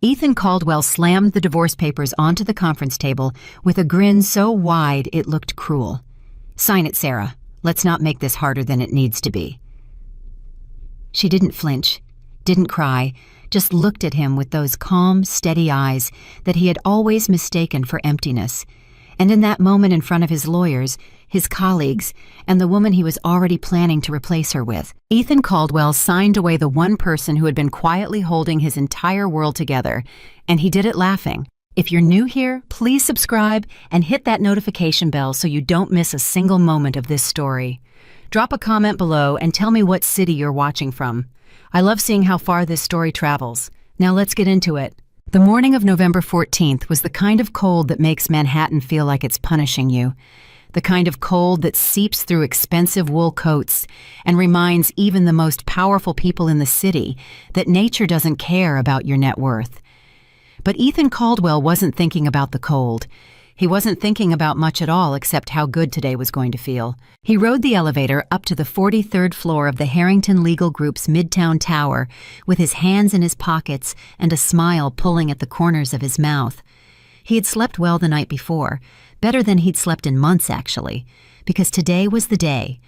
Ethan Caldwell slammed the divorce papers onto the conference table with a grin so wide it looked cruel. "Sign it, Sarah. Let's not make this harder than it needs to be." She didn't flinch, didn't cry, just looked at him with those calm, steady eyes that he had always mistaken for emptiness. And in that moment in front of his lawyers, his colleagues, and the woman he was already planning to replace her with, Ethan Caldwell signed away the one person who had been quietly holding his entire world together, and he did it laughing. If you're new here, please subscribe and hit that notification bell so you don't miss a single moment of this story. Drop a comment below and tell me what city you're watching from. I love seeing how far this story travels. Now let's get into it. The morning of November 14th was the kind of cold that makes Manhattan feel like it's punishing you. The kind of cold that seeps through expensive wool coats and reminds even the most powerful people in the city that nature doesn't care about your net worth. But Ethan Caldwell wasn't thinking about the cold. He wasn't thinking about much at all except how good today was going to feel. He rode the elevator up to the 43rd floor of the Harrington Legal Group's Midtown Tower with his hands in his pockets and a smile pulling at the corners of his mouth. He had slept well the night before, better than he'd slept in months actually, because today was the day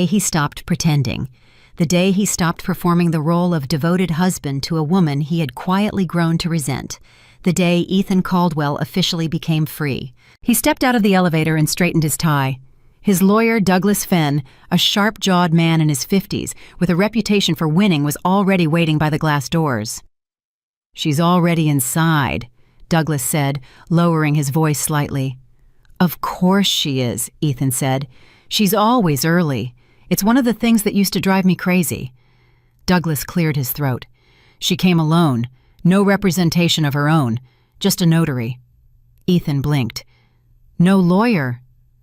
he stopped pretending, the day he stopped performing the role of devoted husband to a woman he had quietly grown to resent. The day Ethan Caldwell officially became free. He stepped out of the elevator and straightened his tie. His lawyer, Douglas Fenn, a sharp-jawed man in his 50s with a reputation for winning, was already waiting by the glass doors. "She's already inside," Douglas said, lowering his voice slightly. "Of course she is," Ethan said. "She's always early. It's one of the things that used to drive me crazy." Douglas cleared his throat. "She came alone. No representation of her own, just a notary." Ethan blinked. "No lawyer."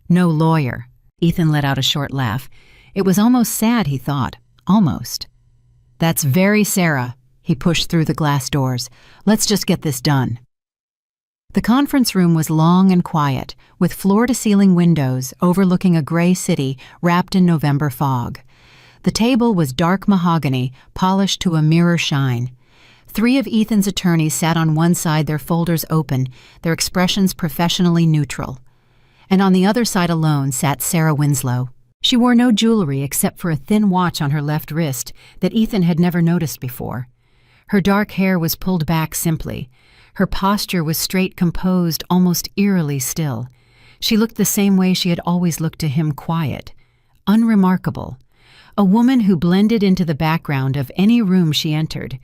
"No lawyer." Ethan let out a short laugh. It was almost sad, he thought. Almost. "That's very Sarah." He pushed through the glass doors. "Let's just get this done." The conference room was long and quiet, with floor-to-ceiling windows overlooking a gray city wrapped in November fog. The table was dark mahogany, polished to a mirror shine. 3 of Ethan's attorneys sat on one side, their folders open, their expressions professionally neutral. And on the other side alone sat Sarah Winslow. She wore no jewelry except for a thin watch on her left wrist that Ethan had never noticed before. Her dark hair was pulled back simply. Her posture was straight, composed, almost eerily still. She looked the same way she had always looked to him, quiet, unremarkable. A woman who blended into the background of any room she entered.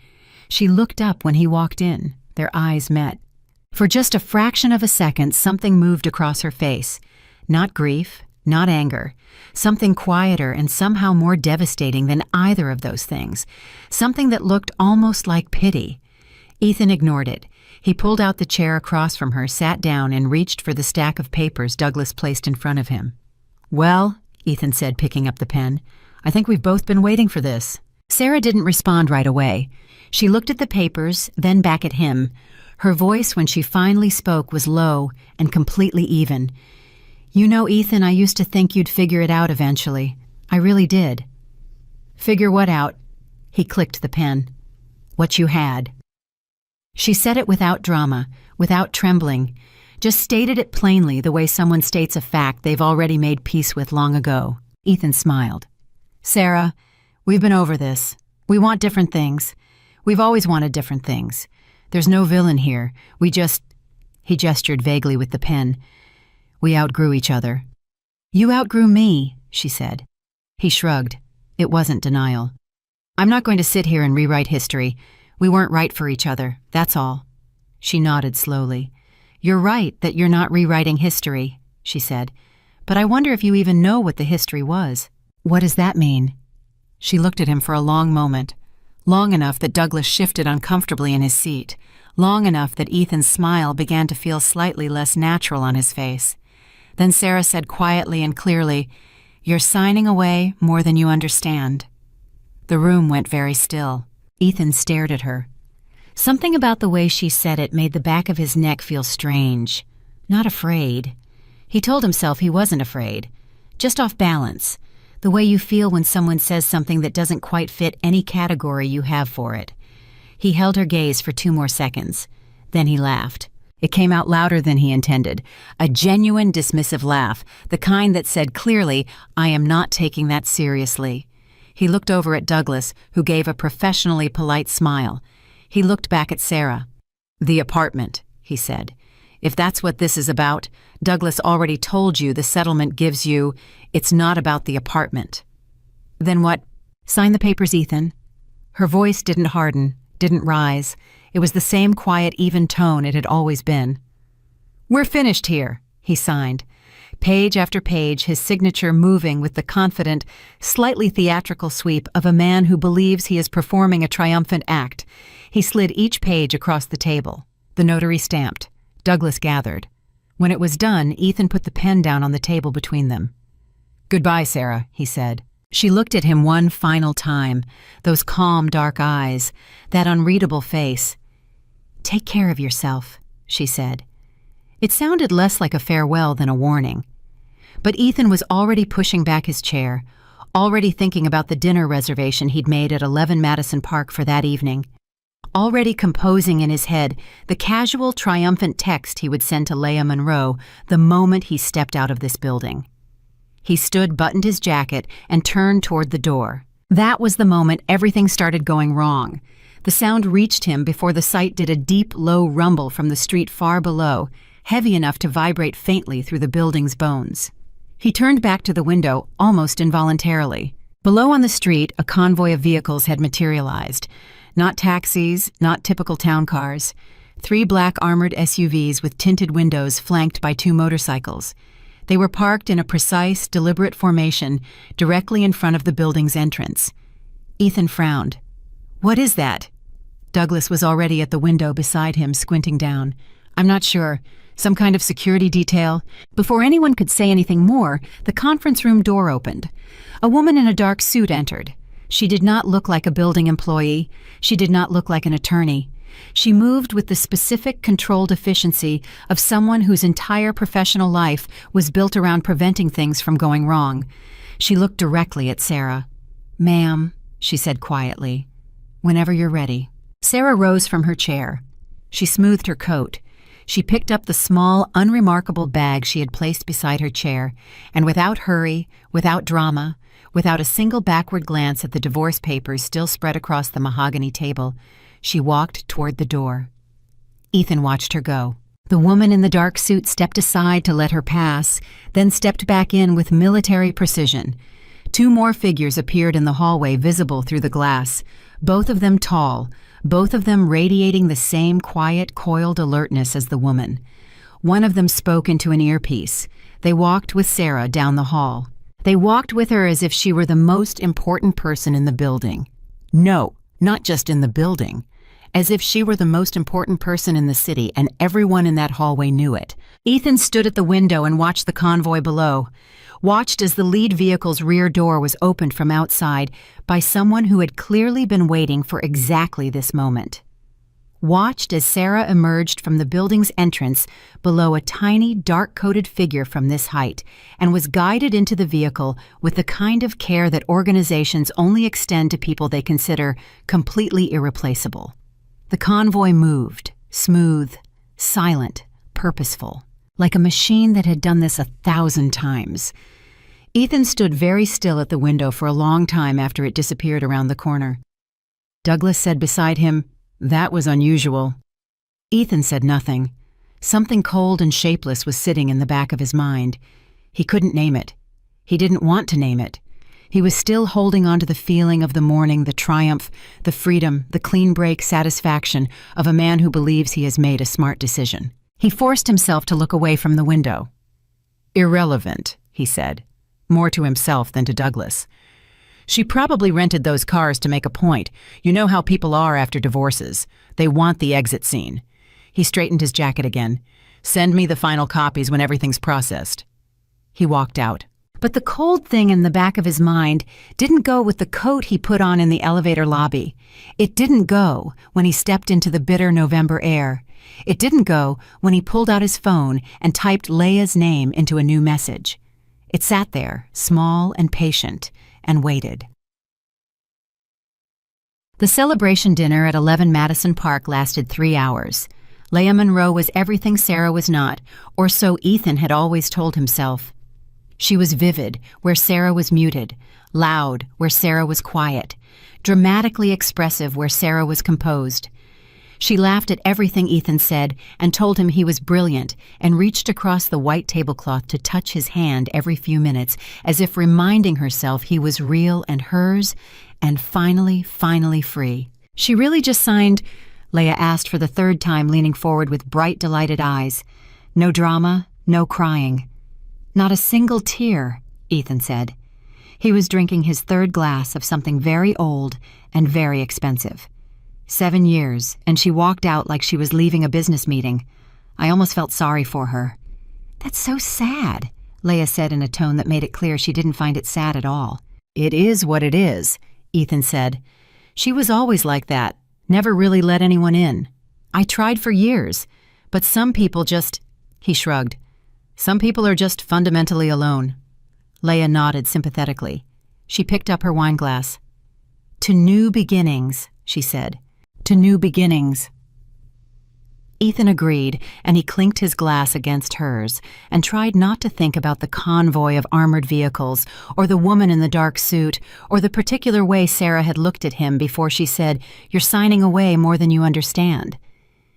She looked up when he walked in. Their eyes met. For just a fraction of a second, something moved across her face. Not grief, not anger. Something quieter and somehow more devastating than either of those things. Something that looked almost like pity. Ethan ignored it. He pulled out the chair across from her, sat down, and reached for the stack of papers Douglas placed in front of him. "Well," Ethan said, picking up the pen, "I think we've both been waiting for this." Sarah didn't respond right away. She looked at the papers, then back at him. Her voice, when she finally spoke, was low and completely even. "You know, Ethan, I used to think you'd figure it out eventually. I really did." "Figure what out?" He clicked the pen. "What you had." She said it without drama, without trembling, just stated it plainly the way someone states a fact they've already made peace with long ago. Ethan smiled. "Sarah, we've been over this. We want different things. We've always wanted different things. There's no villain here. He gestured vaguely with the pen. "We outgrew each other." "You outgrew me," she said. He shrugged. It wasn't denial. "I'm not going to sit here and rewrite history. We weren't right for each other, that's all." She nodded slowly. "You're right that you're not rewriting history," she said. "But I wonder if you even know what the history was." "What does that mean?" She looked at him for a long moment. Long enough that Douglas shifted uncomfortably in his seat. Long enough that Ethan's smile began to feel slightly less natural on his face. Then Sarah said quietly and clearly, "You're signing away more than you understand." The room went very still. Ethan stared at her. Something about the way she said it made the back of his neck feel strange. Not afraid. He told himself he wasn't afraid. Just off balance. The way you feel when someone says something that doesn't quite fit any category you have for it. He held her gaze for 2 more seconds. Then he laughed. It came out louder than he intended. A genuine dismissive laugh, the kind that said clearly, "I am not taking that seriously." He looked over at Douglas, who gave a professionally polite smile. He looked back at Sarah. "The apartment," he said. "If that's what this is about, Douglas already told you the settlement gives you. It's not about the apartment." "Then what?" "Sign the papers, Ethan." Her voice didn't harden, didn't rise. It was the same quiet, even tone it had always been. "We're finished here," he signed. Page after page, his signature moving with the confident, slightly theatrical sweep of a man who believes he is performing a triumphant act. He slid each page across the table. The notary stamped. Douglas gathered. When it was done, Ethan put the pen down on the table between them. "Goodbye, Sarah," he said. She looked at him one final time, those calm, dark eyes, that unreadable face. "Take care of yourself," she said. It sounded less like a farewell than a warning. But Ethan was already pushing back his chair, already thinking about the dinner reservation he'd made at 11 Madison Park for that evening, already composing in his head the casual, triumphant text he would send to Leah Monroe the moment he stepped out of this building. He stood, buttoned his jacket, and turned toward the door. That was the moment everything started going wrong. The sound reached him before the sight did a deep, low rumble from the street far below, heavy enough to vibrate faintly through the building's bones. He turned back to the window almost involuntarily. Below on the street, a convoy of vehicles had materialized. Not taxis, not typical town cars. 3 black armored SUVs with tinted windows flanked by 2 motorcycles. They were parked in a precise, deliberate formation directly in front of the building's entrance. Ethan frowned. "What is that?" Douglas was already at the window beside him, squinting down. "I'm not sure. Some kind of security detail." Before anyone could say anything more, the conference room door opened. A woman in a dark suit entered. She did not look like a building employee. She did not look like an attorney. She moved with the specific, controlled efficiency of someone whose entire professional life was built around preventing things from going wrong. She looked directly at Sarah. "Ma'am," she said quietly, "whenever you're ready." Sarah rose from her chair. She smoothed her coat. She picked up the small, unremarkable bag she had placed beside her chair, and without hurry, without drama, without a single backward glance at the divorce papers still spread across the mahogany table, she walked toward the door. Ethan watched her go. The woman in the dark suit stepped aside to let her pass, then stepped back in with military precision. 2 more figures appeared in the hallway, visible through the glass, both of them tall, both of them radiating the same quiet, coiled alertness as the woman. One of them spoke into an earpiece. They walked with Sarah down the hall. They walked with her as if she were the most important person in the building. No, not just in the building. As if she were the most important person in the city, and everyone in that hallway knew it. Ethan stood at the window and watched the convoy below. Watched as the lead vehicle's rear door was opened from outside by someone who had clearly been waiting for exactly this moment. Watched as Sarah emerged from the building's entrance below a tiny, dark-coated figure from this height and was guided into the vehicle with the kind of care that organizations only extend to people they consider completely irreplaceable. The convoy moved, smooth, silent, purposeful, like a machine that had done this 1,000 times. Ethan stood very still at the window for a long time after it disappeared around the corner. Douglas said beside him, "That was unusual." Ethan said nothing. Something cold and shapeless was sitting in the back of his mind. He couldn't name it. He didn't want to name it. He was still holding on to the feeling of the morning, the triumph, the freedom, the clean break satisfaction of a man who believes he has made a smart decision. He forced himself to look away from the window. "Irrelevant," he said, more to himself than to Douglas. "She probably rented those cars to make a point. You know how people are after divorces. They want the exit scene." He straightened his jacket again. "Send me the final copies when everything's processed." He walked out. But the cold thing in the back of his mind didn't go with the coat he put on in the elevator lobby. It didn't go when he stepped into the bitter November air. It didn't go when he pulled out his phone and typed Leah's name into a new message. It sat there, small and patient, and waited. The celebration dinner at 11 Madison Park lasted 3 hours. Leah Monroe was everything Sarah was not, or so Ethan had always told himself. She was vivid, where Sarah was muted, loud, where Sarah was quiet, dramatically expressive, where Sarah was composed. She laughed at everything Ethan said and told him he was brilliant, and reached across the white tablecloth to touch his hand every few minutes, as if reminding herself he was real and hers, and finally free. She really just signed? Leah asked for the third time, leaning forward with bright, delighted eyes. No drama, no crying. Not a single tear, Ethan said. He was drinking his third glass of something very old and very expensive. 7 years, and she walked out like she was leaving a business meeting. I almost felt sorry for her. That's so sad, Leah said in a tone that made it clear she didn't find it sad at all. It is what it is, Ethan said. She was always like that, never really let anyone in. I tried for years, but some people just... He shrugged. Some people are just fundamentally alone. Leah nodded sympathetically. She picked up her wine glass. To new beginnings, she said. To new beginnings. Ethan agreed, and he clinked his glass against hers and tried not to think about the convoy of armored vehicles, or the woman in the dark suit, or the particular way Sarah had looked at him before she said, "You're signing away more than you understand."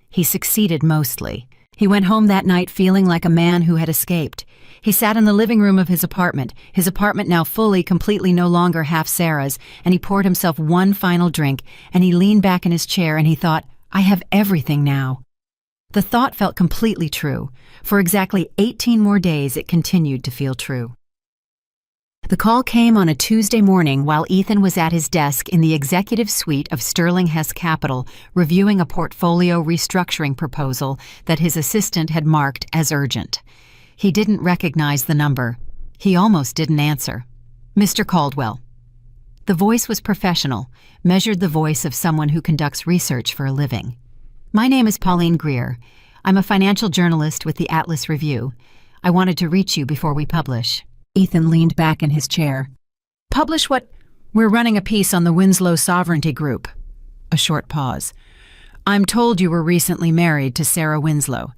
He succeeded mostly. He went home that night feeling like a man who had escaped. He sat in the living room of his apartment now fully, completely no longer half Sarah's, and he poured himself one final drink, and he leaned back in his chair and he thought, I have everything now. The thought felt completely true. For exactly 18 more days it continued to feel true. The call came on a Tuesday morning while Ethan was at his desk in the executive suite of Sterling Hess Capital, reviewing a portfolio restructuring proposal that his assistant had marked as urgent. He didn't recognize the number. He almost didn't answer. Mr. Caldwell. The voice was professional, measured the voice of someone who conducts research for a living. My name is Pauline Greer. I'm a financial journalist with the Atlas Review. I wanted to reach you before we publish. Ethan leaned back in his chair. Publish what? We're running a piece on the Winslow Sovereignty Group. A short pause. I'm told you were recently married to Sarah Winslow.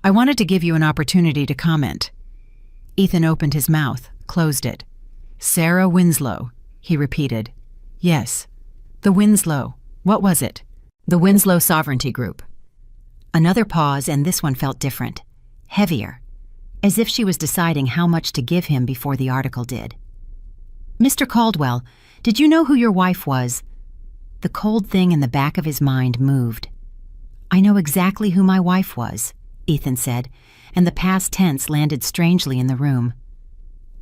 I wanted to give you an opportunity to comment. Ethan opened his mouth, closed it. Sarah Winslow, he repeated. Yes. The Winslow. What was it? The Winslow Sovereignty Group. Another pause, and this one felt different. Heavier. As if she was deciding how much to give him before the article did. Mr. Caldwell, did you know who your wife was? The cold thing in the back of his mind moved. I know exactly who my wife was, Ethan said, and the past tense landed strangely in the room.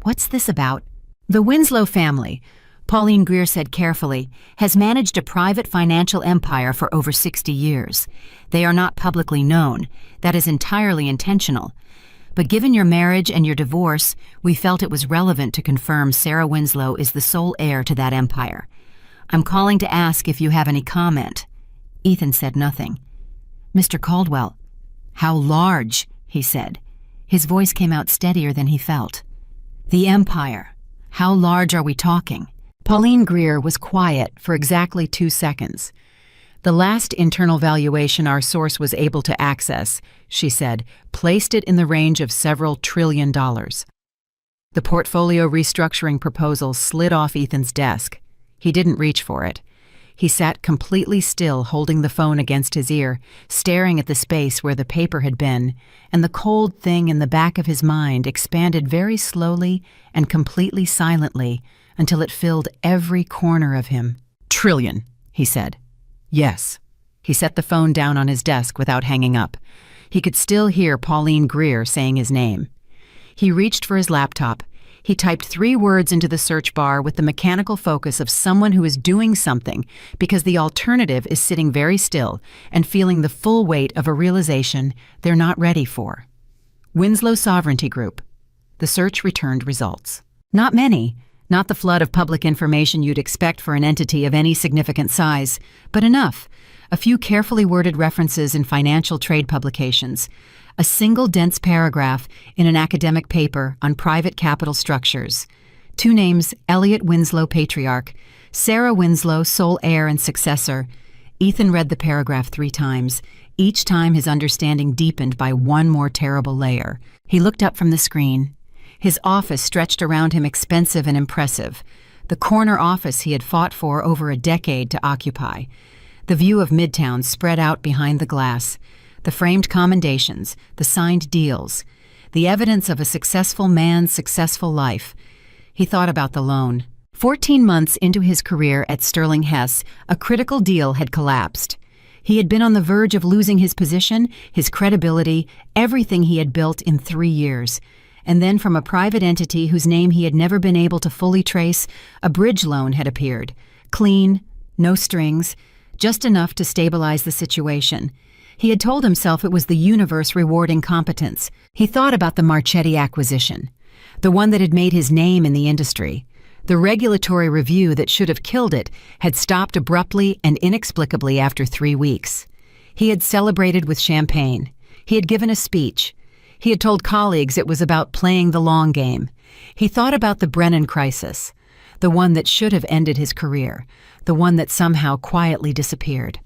What's this about? The Winslow family, Pauline Greer said carefully, has managed a private financial empire for over 60 years. They are not publicly known. That is entirely intentional. But given your marriage and your divorce, we felt it was relevant to confirm Sarah Winslow is the sole heir to that empire. I'm calling to ask if you have any comment. Ethan said nothing. Mr. Caldwell. How large, he said. His voice came out steadier than he felt. The empire. How large are we talking? Pauline Greer was quiet for exactly 2 seconds. The last internal valuation our source was able to access, she said, placed it in the range of several $1 trillion. The portfolio restructuring proposal slid off Ethan's desk. He didn't reach for it. He sat completely still, holding the phone against his ear, staring at the space where the paper had been, and the cold thing in the back of his mind expanded very slowly and completely silently until it filled every corner of him. Trillion, he said. Yes. He set the phone down on his desk without hanging up. He could still hear Pauline Greer saying his name. He reached for his laptop. He typed 3 words into the search bar with the mechanical focus of someone who is doing something because the alternative is sitting very still and feeling the full weight of a realization they're not ready for. Winslow Sovereignty Group. The search returned results. Not many. Not the flood of public information you'd expect for an entity of any significant size, but enough. A few carefully worded references in financial trade publications. A single dense paragraph in an academic paper on private capital structures. Two names: Elliot Winslow, patriarch; Sarah Winslow, sole heir and successor. Ethan read the paragraph 3 times. Each time his understanding deepened by one more terrible layer. He looked up from the screen. His office stretched around him, expensive and impressive. The corner office he had fought for over a decade to occupy. The view of Midtown spread out behind the glass. The framed commendations, the signed deals, the evidence of a successful man's successful life. He thought about the loan. 14 months into his career at Sterling Hess, a critical deal had collapsed. He had been on the verge of losing his position, his credibility, everything he had built in 3 years. And then from a private entity whose name he had never been able to fully trace, a bridge loan had appeared. Clean, no strings, just enough to stabilize the situation. He had told himself it was the universe rewarding competence. He thought about the Marchetti acquisition, the one that had made his name in the industry. The regulatory review that should have killed it had stopped abruptly and inexplicably after 3 weeks. He had celebrated with champagne. He had given a speech. He had told colleagues it was about playing the long game. He thought about the Brennan crisis, the one that should have ended his career, the one that somehow quietly disappeared.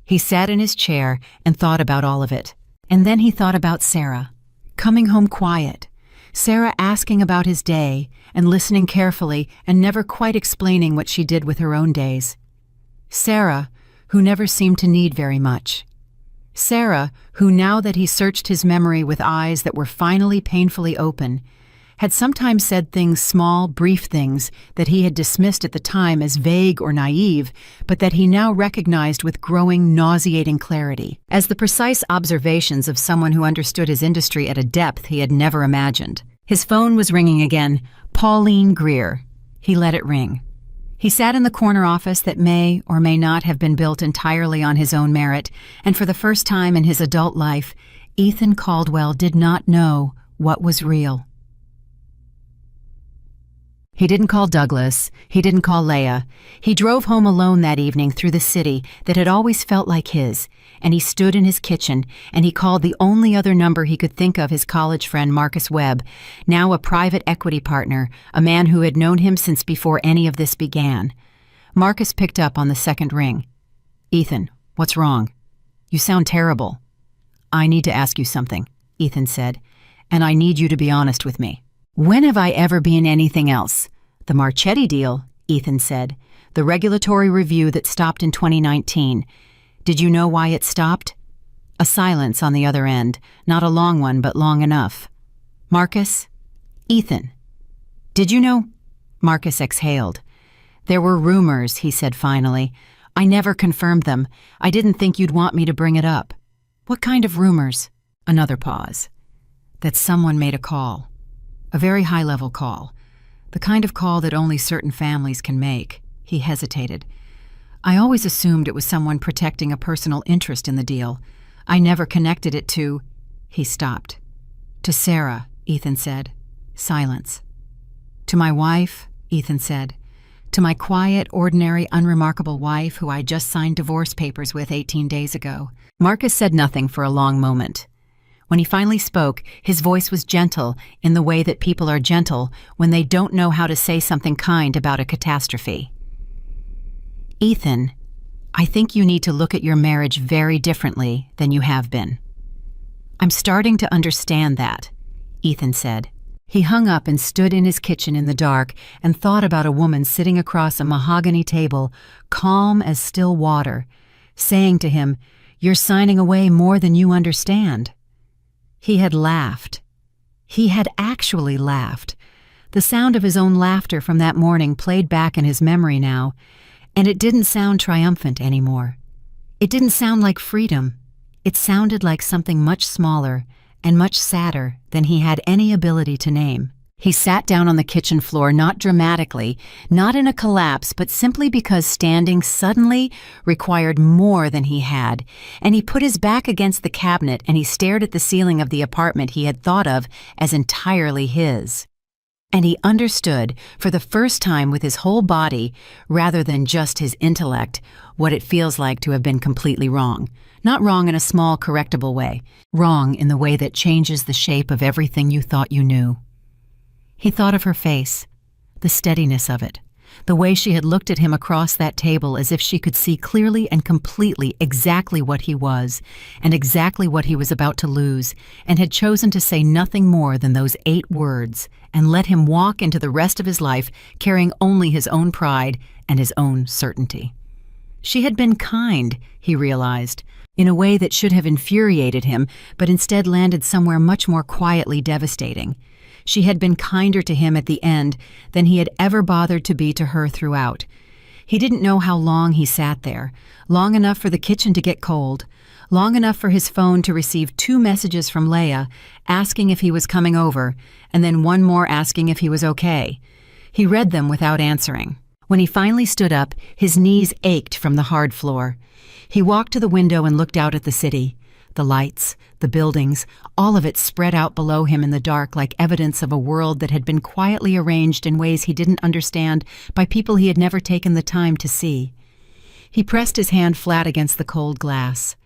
He sat in his chair and thought about all of it. And then he thought about Sarah, coming home quiet. Sarah asking about his day and listening carefully and never quite explaining what she did with her own days. Sarah, who never seemed to need very much. Sarah, who now that he searched his memory with eyes that were finally painfully open, had sometimes said things, small, brief things, that he had dismissed at the time as vague or naive, but that he now recognized with growing, nauseating clarity, as the precise observations of someone who understood his industry at a depth he had never imagined. His phone was ringing again. Pauline Greer. He let it ring. He sat in the corner office that may or may not have been built entirely on his own merit, and for the first time in his adult life, Ethan Caldwell did not know what was real. He didn't call Douglas. He didn't call Leah. He drove home alone that evening through the city that had always felt like his, and he stood in his kitchen, and he called the only other number he could think of, his college friend Marcus Webb, now a private equity partner, a man who had known him since before any of this began. Marcus picked up on the second ring. "Ethan, what's wrong? You sound terrible." "I need to ask you something," Ethan said, "and I need you to be honest with me." "When have I ever been anything else?" "The Marchetti deal," Ethan said. "The regulatory review that stopped in 2019. Did you know why it stopped?" A silence on the other end, not a long one, but long enough. "Marcus?" "Ethan. Did you know?" Marcus exhaled. "There were rumors," he said finally. "I never confirmed them. I didn't think you'd want me to bring it up." "What kind of rumors?" Another pause. "That someone made a call. A very high-level call. The kind of call that only certain families can make." He hesitated. "I always assumed it was someone protecting a personal interest in the deal. I never connected it to—" He stopped. "To Sarah," Ethan said. Silence. "To my wife," Ethan said. "To my quiet, ordinary, unremarkable wife who I just signed divorce papers with 18 days ago." Marcus said nothing for a long moment. When he finally spoke, his voice was gentle in the way that people are gentle when they don't know how to say something kind about a catastrophe. "Ethan, I think you need to look at your marriage very differently than you have been." "I'm starting to understand that," Ethan said. He hung up and stood in his kitchen in the dark and thought about a woman sitting across a mahogany table, calm as still water, saying to him, "You're signing away more than you understand." He had laughed. He had actually laughed. The sound of his own laughter from that morning played back in his memory now, and it didn't sound triumphant anymore. It didn't sound like freedom. It sounded like something much smaller and much sadder than he had any ability to name. He sat down on the kitchen floor, not dramatically, not in a collapse, but simply because standing suddenly required more than he had, and he put his back against the cabinet and he stared at the ceiling of the apartment he had thought of as entirely his. And he understood, for the first time with his whole body, rather than just his intellect, what it feels like to have been completely wrong. Not wrong in a small, correctable way. Wrong in the way that changes the shape of everything you thought you knew. He thought of her face, The steadiness of it. The way she had looked at him across that table as if she could see clearly and completely exactly what he was, and exactly what he was about to lose, and had chosen to say nothing more than those 8 words, and let him walk into the rest of his life carrying only his own pride and his own certainty. She had been kind, he realized, in a way that should have infuriated him, but instead landed somewhere much more quietly devastating. She had been kinder to him at the end than he had ever bothered to be to her throughout. He didn't know how long he sat there, long enough for the kitchen to get cold, long enough for his phone to receive 2 messages from Leia asking if he was coming over, and then one more asking if he was okay. He read them without answering. When he finally stood up, his knees ached from the hard floor. He walked to the window and looked out at the city. The lights, the buildings, all of it spread out below him in the dark like evidence of a world that had been quietly arranged in ways he didn't understand by people he had never taken the time to see. He pressed his hand flat against the cold glass.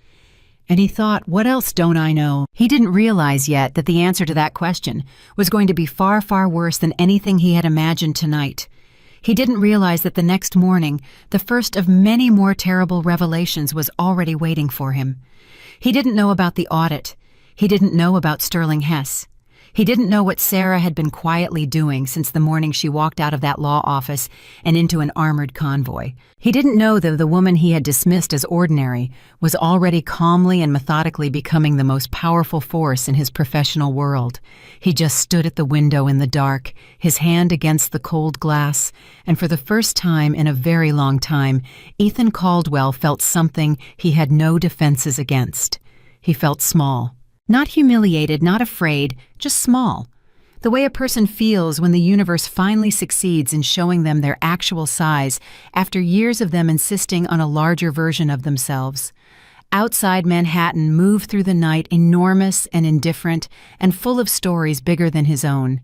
And he thought, what else don't I know? He didn't realize yet that the answer to that question was going to be far, far worse than anything he had imagined tonight. He didn't realize that the next morning, the first of many more terrible revelations was already waiting for him. He didn't know about the audit. He didn't know about Sterling Hess. He didn't know what Sarah had been quietly doing since the morning she walked out of that law office and into an armored convoy. He didn't know that the woman he had dismissed as ordinary was already calmly and methodically becoming the most powerful force in his professional world. He just stood at the window in the dark, his hand against the cold glass, and for the first time in a very long time, Ethan Caldwell felt something he had no defenses against. He felt small. Not humiliated, not afraid, just small. The way a person feels when the universe finally succeeds in showing them their actual size after years of them insisting on a larger version of themselves. Outside Manhattan moved through the night enormous and indifferent and full of stories bigger than his own.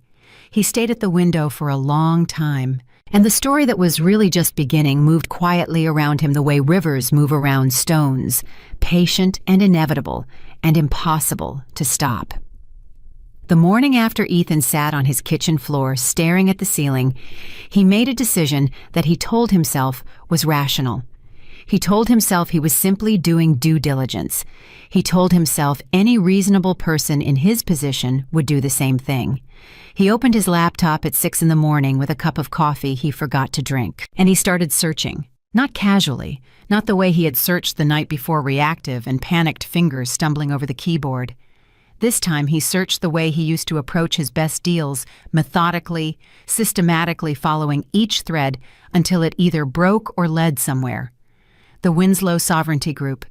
He stayed at the window for a long time. And the story that was really just beginning moved quietly around him the way rivers move around stones, patient and inevitable, and impossible to stop. The morning after Ethan sat on his kitchen floor staring at the ceiling, he made a decision that he told himself was rational. He told himself he was simply doing due diligence. He told himself any reasonable person in his position would do the same thing. He opened his laptop at 6 in the morning with a cup of coffee he forgot to drink, and he started searching. Not casually, not the way he had searched the night before, reactive and panicked fingers stumbling over the keyboard. This time he searched the way he used to approach his best deals, methodically, systematically following each thread until it either broke or led somewhere. The Winslow Sovereignty Group,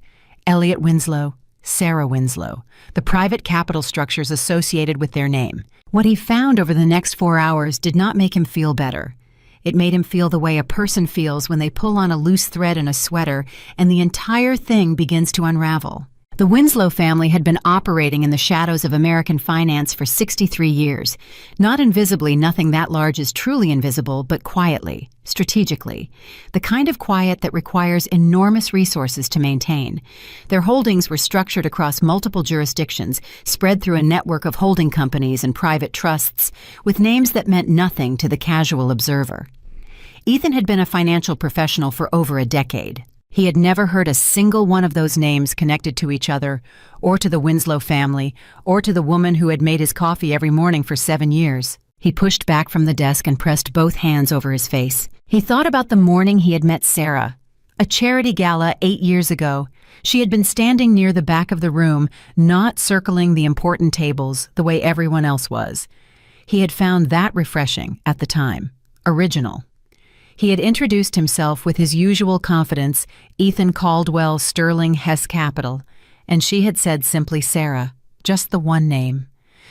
Elliot Winslow, Sarah Winslow, the private capital structures associated with their name. What he found over the next 4 hours did not make him feel better. It made him feel the way a person feels when they pull on a loose thread in a sweater and the entire thing begins to unravel. The Winslow family had been operating in the shadows of American finance for 63 years. Not invisibly, nothing that large is truly invisible, but quietly, strategically. The kind of quiet that requires enormous resources to maintain. Their holdings were structured across multiple jurisdictions, spread through a network of holding companies and private trusts, with names that meant nothing to the casual observer. Ethan had been a financial professional for over a decade. He had never heard a single one of those names connected to each other, or to the Winslow family, or to the woman who had made his coffee every morning for 7 years. He pushed back from the desk and pressed both hands over his face. He thought about the morning he had met Sarah. A charity gala 8 years ago. She had been standing near the back of the room, not circling the important tables the way everyone else was. He had found that refreshing at the time. Original. He had introduced himself with his usual confidence, Ethan Caldwell, Sterling Hess Capital, and she had said simply Sarah, just the one name.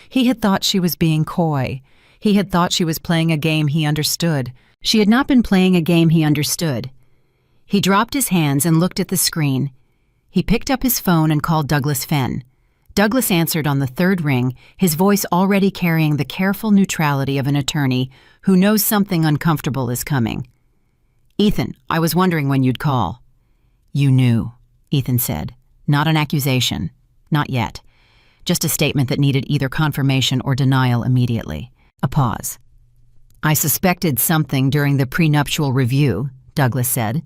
He had thought she was being coy. He had thought she was playing a game he understood. She had not been playing a game he understood. He dropped his hands and looked at the screen. He picked up his phone and called Douglas Fenn. Douglas answered on the third ring, his voice already carrying the careful neutrality of an attorney who knows something uncomfortable is coming. "Ethan, I was wondering when you'd call." "You knew," Ethan said. Not an accusation. Not yet. Just a statement that needed either confirmation or denial immediately. A pause. I suspected something during the prenuptial review, Douglas said.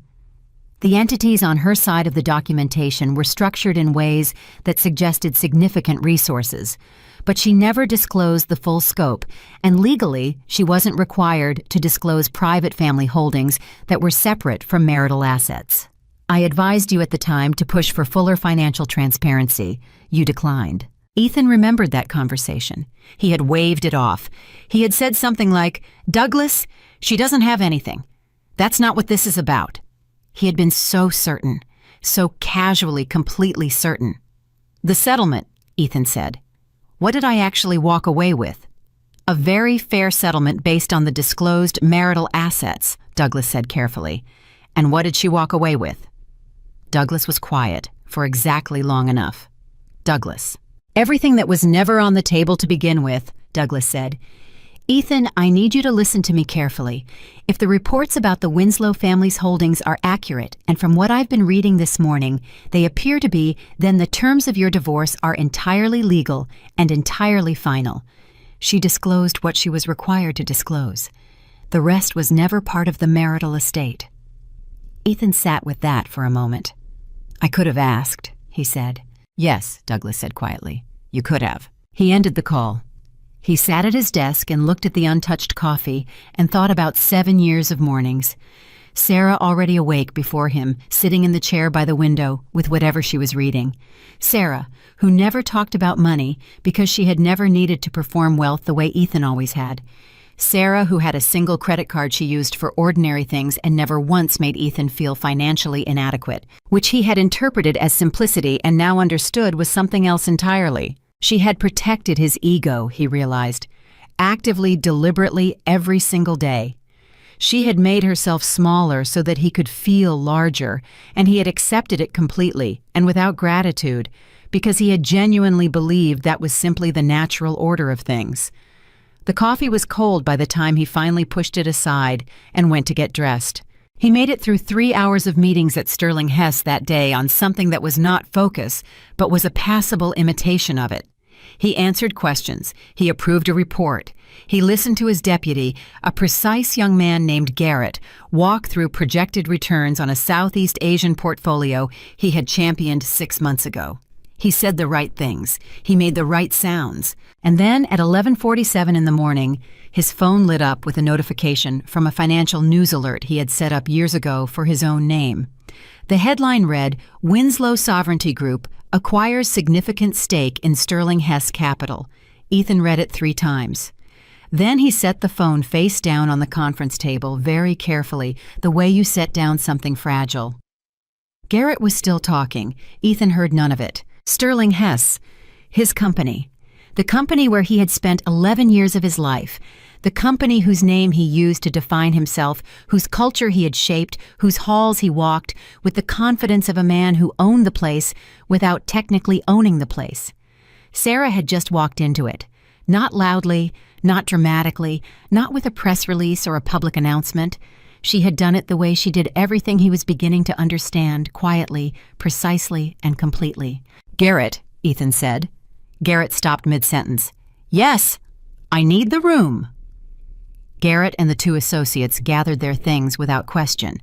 The entities on her side of the documentation were structured in ways that suggested significant resources, but she never disclosed the full scope, and legally, she wasn't required to disclose private family holdings that were separate from marital assets. I advised you at the time to push for fuller financial transparency. You declined. Ethan remembered that conversation. He had waved it off. He had said something like, "Douglas, she doesn't have anything. That's not what this is about." He had been so certain, so casually, completely certain. "The settlement," Ethan said. "What did I actually walk away with?" "A very fair settlement based on the disclosed marital assets," Douglas said carefully. "And what did she walk away with?" Douglas was quiet for exactly long enough. Douglas. "Everything that was never on the table to begin with," Douglas said. "Ethan, I need you to listen to me carefully. If the reports about the Winslow family's holdings are accurate, and from what I've been reading this morning, they appear to be, then the terms of your divorce are entirely legal and entirely final." She disclosed what she was required to disclose. The rest was never part of the marital estate. Ethan sat with that for a moment. "I could have asked," he said. "Yes," Douglas said quietly. "You could have." He ended the call. He sat at his desk and looked at the untouched coffee and thought about 7 years of mornings. Sarah already awake before him, sitting in the chair by the window with whatever she was reading. Sarah, who never talked about money because she had never needed to perform wealth the way Ethan always had. Sarah, who had a single credit card she used for ordinary things and never once made Ethan feel financially inadequate, which he had interpreted as simplicity and now understood was something else entirely. She had protected his ego, he realized, actively, deliberately, every single day. She had made herself smaller so that he could feel larger, and he had accepted it completely and without gratitude, because he had genuinely believed that was simply the natural order of things. The coffee was cold by the time he finally pushed it aside and went to get dressed. He made it through 3 hours of meetings at Sterling Hess that day on something that was not focus, but was a passable imitation of it. He answered questions. He approved a report. He listened to his deputy, a precise young man named Garrett, walk through projected returns on a Southeast Asian portfolio he had championed 6 months ago. He said the right things. He made the right sounds. And then at 11:47 in the morning, his phone lit up with a notification from a financial news alert he had set up years ago for his own name. The headline read, "Winslow Sovereignty Group acquires significant stake in Sterling Hess Capital." Ethan read it 3 times. Then he set the phone face down on the conference table very carefully, the way you set down something fragile. Garrett was still talking. Ethan heard none of it. Sterling Hess, his company. The company where he had spent 11 years of his life. The company whose name he used to define himself, whose culture he had shaped, whose halls he walked, with the confidence of a man who owned the place without technically owning the place. Sarah had just walked into it. Not loudly, not dramatically, not with a press release or a public announcement. She had done it the way she did everything he was beginning to understand, quietly, precisely, and completely. "Garrett," Ethan said. Garrett stopped mid-sentence. "Yes, I need the room." Garrett and the 2 associates gathered their things without question.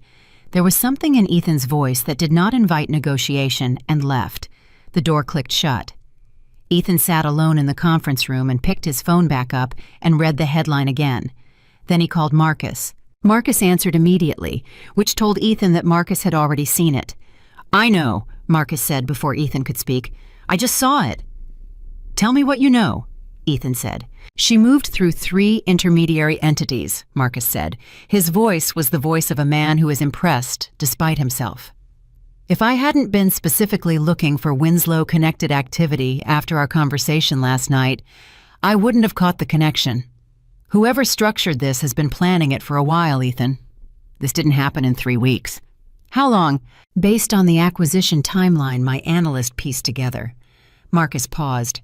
There was something in Ethan's voice that did not invite negotiation and left. The door clicked shut. Ethan sat alone in the conference room and picked his phone back up and read the headline again. Then he called Marcus. Marcus answered immediately, which told Ethan that Marcus had already seen it. "I know," Marcus said before Ethan could speak. "I just saw it." "Tell me what you know," Ethan said. "She moved through 3 intermediary entities," Marcus said. His voice was the voice of a man who is impressed despite himself. "If I hadn't been specifically looking for Winslow-connected activity after our conversation last night, I wouldn't have caught the connection. Whoever structured this has been planning it for a while, Ethan. This didn't happen in 3 weeks. How long?" "Based on the acquisition timeline my analyst pieced together." Marcus paused.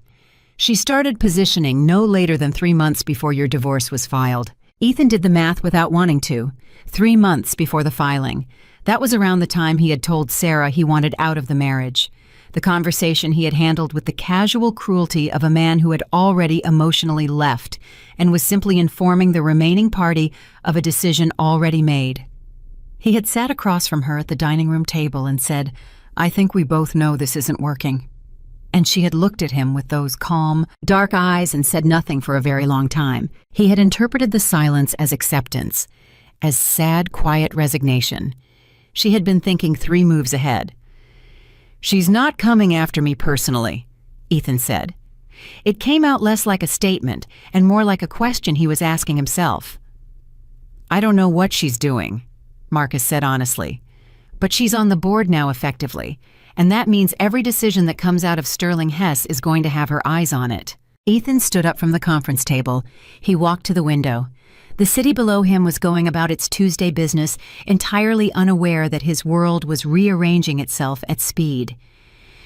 "She started positioning no later than 3 months before your divorce was filed." Ethan did the math without wanting to. 3 months before the filing. That was around the time he had told Sarah he wanted out of the marriage. The conversation he had handled with the casual cruelty of a man who had already emotionally left and was simply informing the remaining party of a decision already made. He had sat across from her at the dining room table and said, "I think we both know this isn't working." And she had looked at him with those calm, dark eyes and said nothing for a very long time. He had interpreted the silence as acceptance, as sad, quiet resignation. She had been thinking 3 moves ahead. "She's not coming after me personally," Ethan said. It came out less like a statement and more like a question he was asking himself. "I don't know what she's doing," Marcus said honestly. "But she's on the board now effectively, and that means every decision that comes out of Sterling Hess is going to have her eyes on it." Ethan stood up from the conference table. He walked to the window. The city below him was going about its Tuesday business, entirely unaware that his world was rearranging itself at speed.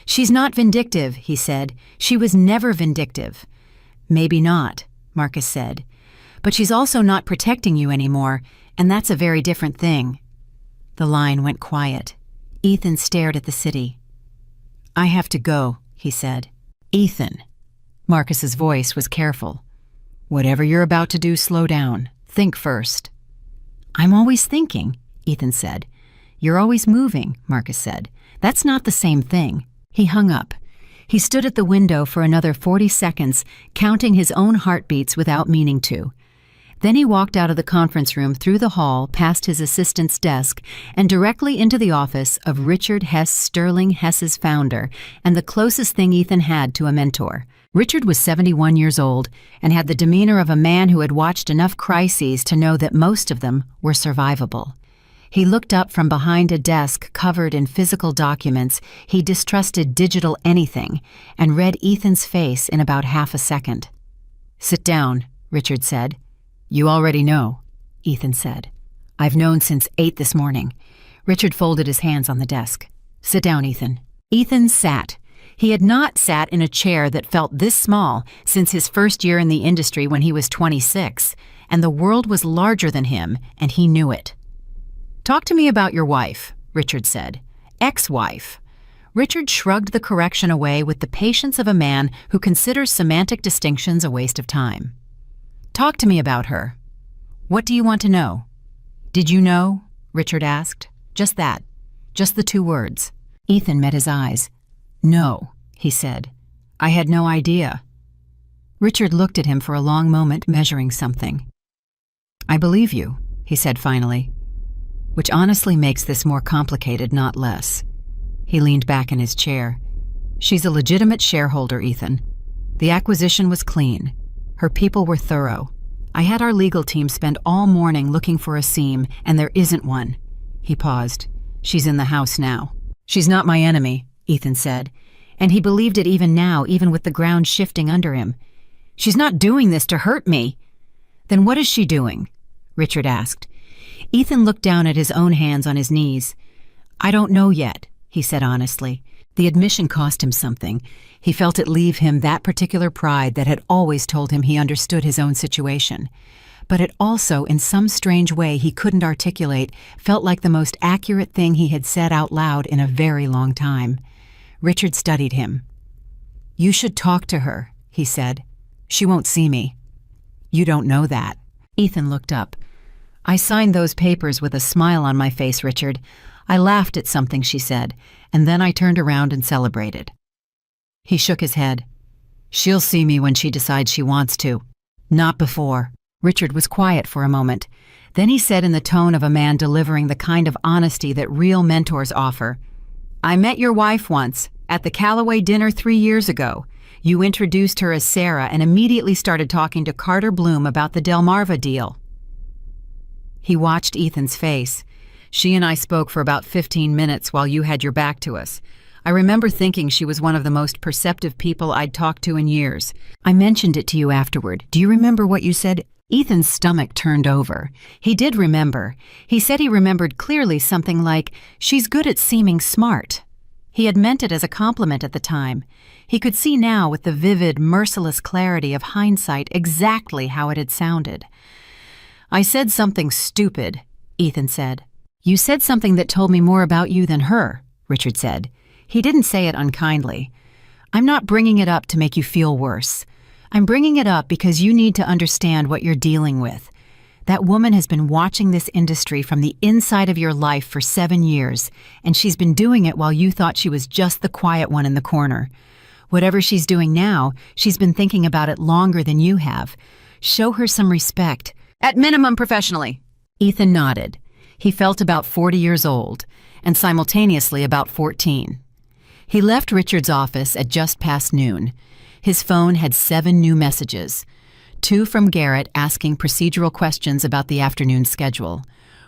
"She's not vindictive," he said. "She was never vindictive." "Maybe not," Marcus said. "But she's also not protecting you anymore, and that's a very different thing." The line went quiet. Ethan stared at the city. "I have to go," he said. "Ethan." Marcus's voice was careful. "Whatever you're about to do, slow down. Think first." "I'm always thinking," Ethan said. "You're always moving," Marcus said. "That's not the same thing." He hung up. He stood at the window for another 40 seconds, counting his own heartbeats without meaning to. Then he walked out of the conference room through the hall, past his assistant's desk, and directly into the office of Richard Hess, Sterling Hess's founder, and the closest thing Ethan had to a mentor. Richard was 71 years old and had the demeanor of a man who had watched enough crises to know that most of them were survivable. He looked up from behind a desk covered in physical documents. He distrusted digital anything and read Ethan's face in about half a second. "Sit down," Richard said. "You already know," Ethan said. "I've known since 8 this morning." Richard folded his hands on the desk. "Sit down, Ethan." Ethan sat. He had not sat in a chair that felt this small since his first year in the industry when he was 26, and the world was larger than him, and he knew it. "Talk to me about your wife," Richard said. "Ex-wife." Richard shrugged the correction away with the patience of a man who considers semantic distinctions a waste of time. "Talk to me about her. What do you want to know?" "Did you know?" Richard asked. Just that. Just the 2 words. Ethan met his eyes. "No," he said. "I had no idea." Richard looked at him for a long moment, measuring something. "I believe you," he said finally. "Which honestly makes this more complicated, not less." He leaned back in his chair. "She's a legitimate shareholder, Ethan. The acquisition was clean. Her people were thorough. I had our legal team spend all morning looking for a seam, and there isn't one." He paused. "She's in the house now." "She's not my enemy," Ethan said, and he believed it even now, even with the ground shifting under him. "She's not doing this to hurt me." "Then what is she doing?" Richard asked. Ethan looked down at his own hands on his knees. "I don't know yet," he said honestly. The admission cost him something. He felt it leave him that particular pride that had always told him he understood his own situation. But it also, in some strange way he couldn't articulate, felt like the most accurate thing he had said out loud in a very long time. Richard studied him. "You should talk to her," he said. "She won't see me." "You don't know that." Ethan looked up. "I signed those papers with a smile on my face, Richard. I laughed at something she said, and then I turned around and celebrated." He shook his head. "She'll see me when she decides she wants to. Not before." Richard was quiet for a moment. Then he said in the tone of a man delivering the kind of honesty that real mentors offer, "I met your wife once, at the Callaway dinner 3 years ago. You introduced her as Sarah and immediately started talking to Carter Bloom about the Delmarva deal." He watched Ethan's face. "She and I spoke for about 15 minutes while you had your back to us. I remember thinking she was one of the most perceptive people I'd talked to in years. I mentioned it to you afterward. Do you remember what you said?" Ethan's stomach turned over. He did remember. He said he remembered clearly something like, "She's good at seeming smart." He had meant it as a compliment at the time. He could see now with the vivid, merciless clarity of hindsight exactly how it had sounded. "I said something stupid," Ethan said. "You said something that told me more about you than her," Richard said. He didn't say it unkindly. "I'm not bringing it up to make you feel worse. I'm bringing it up because you need to understand what you're dealing with. That woman has been watching this industry from the inside of your life for 7 years, and she's been doing it while you thought she was just the quiet one in the corner. Whatever she's doing now, she's been thinking about it longer than you have. Show her some respect. At minimum, professionally." Ethan nodded. He felt about 40 years old, and simultaneously about 14. He left Richard's office at just past noon. His phone had 7 new messages. 2 from Garrett asking procedural questions about the afternoon schedule.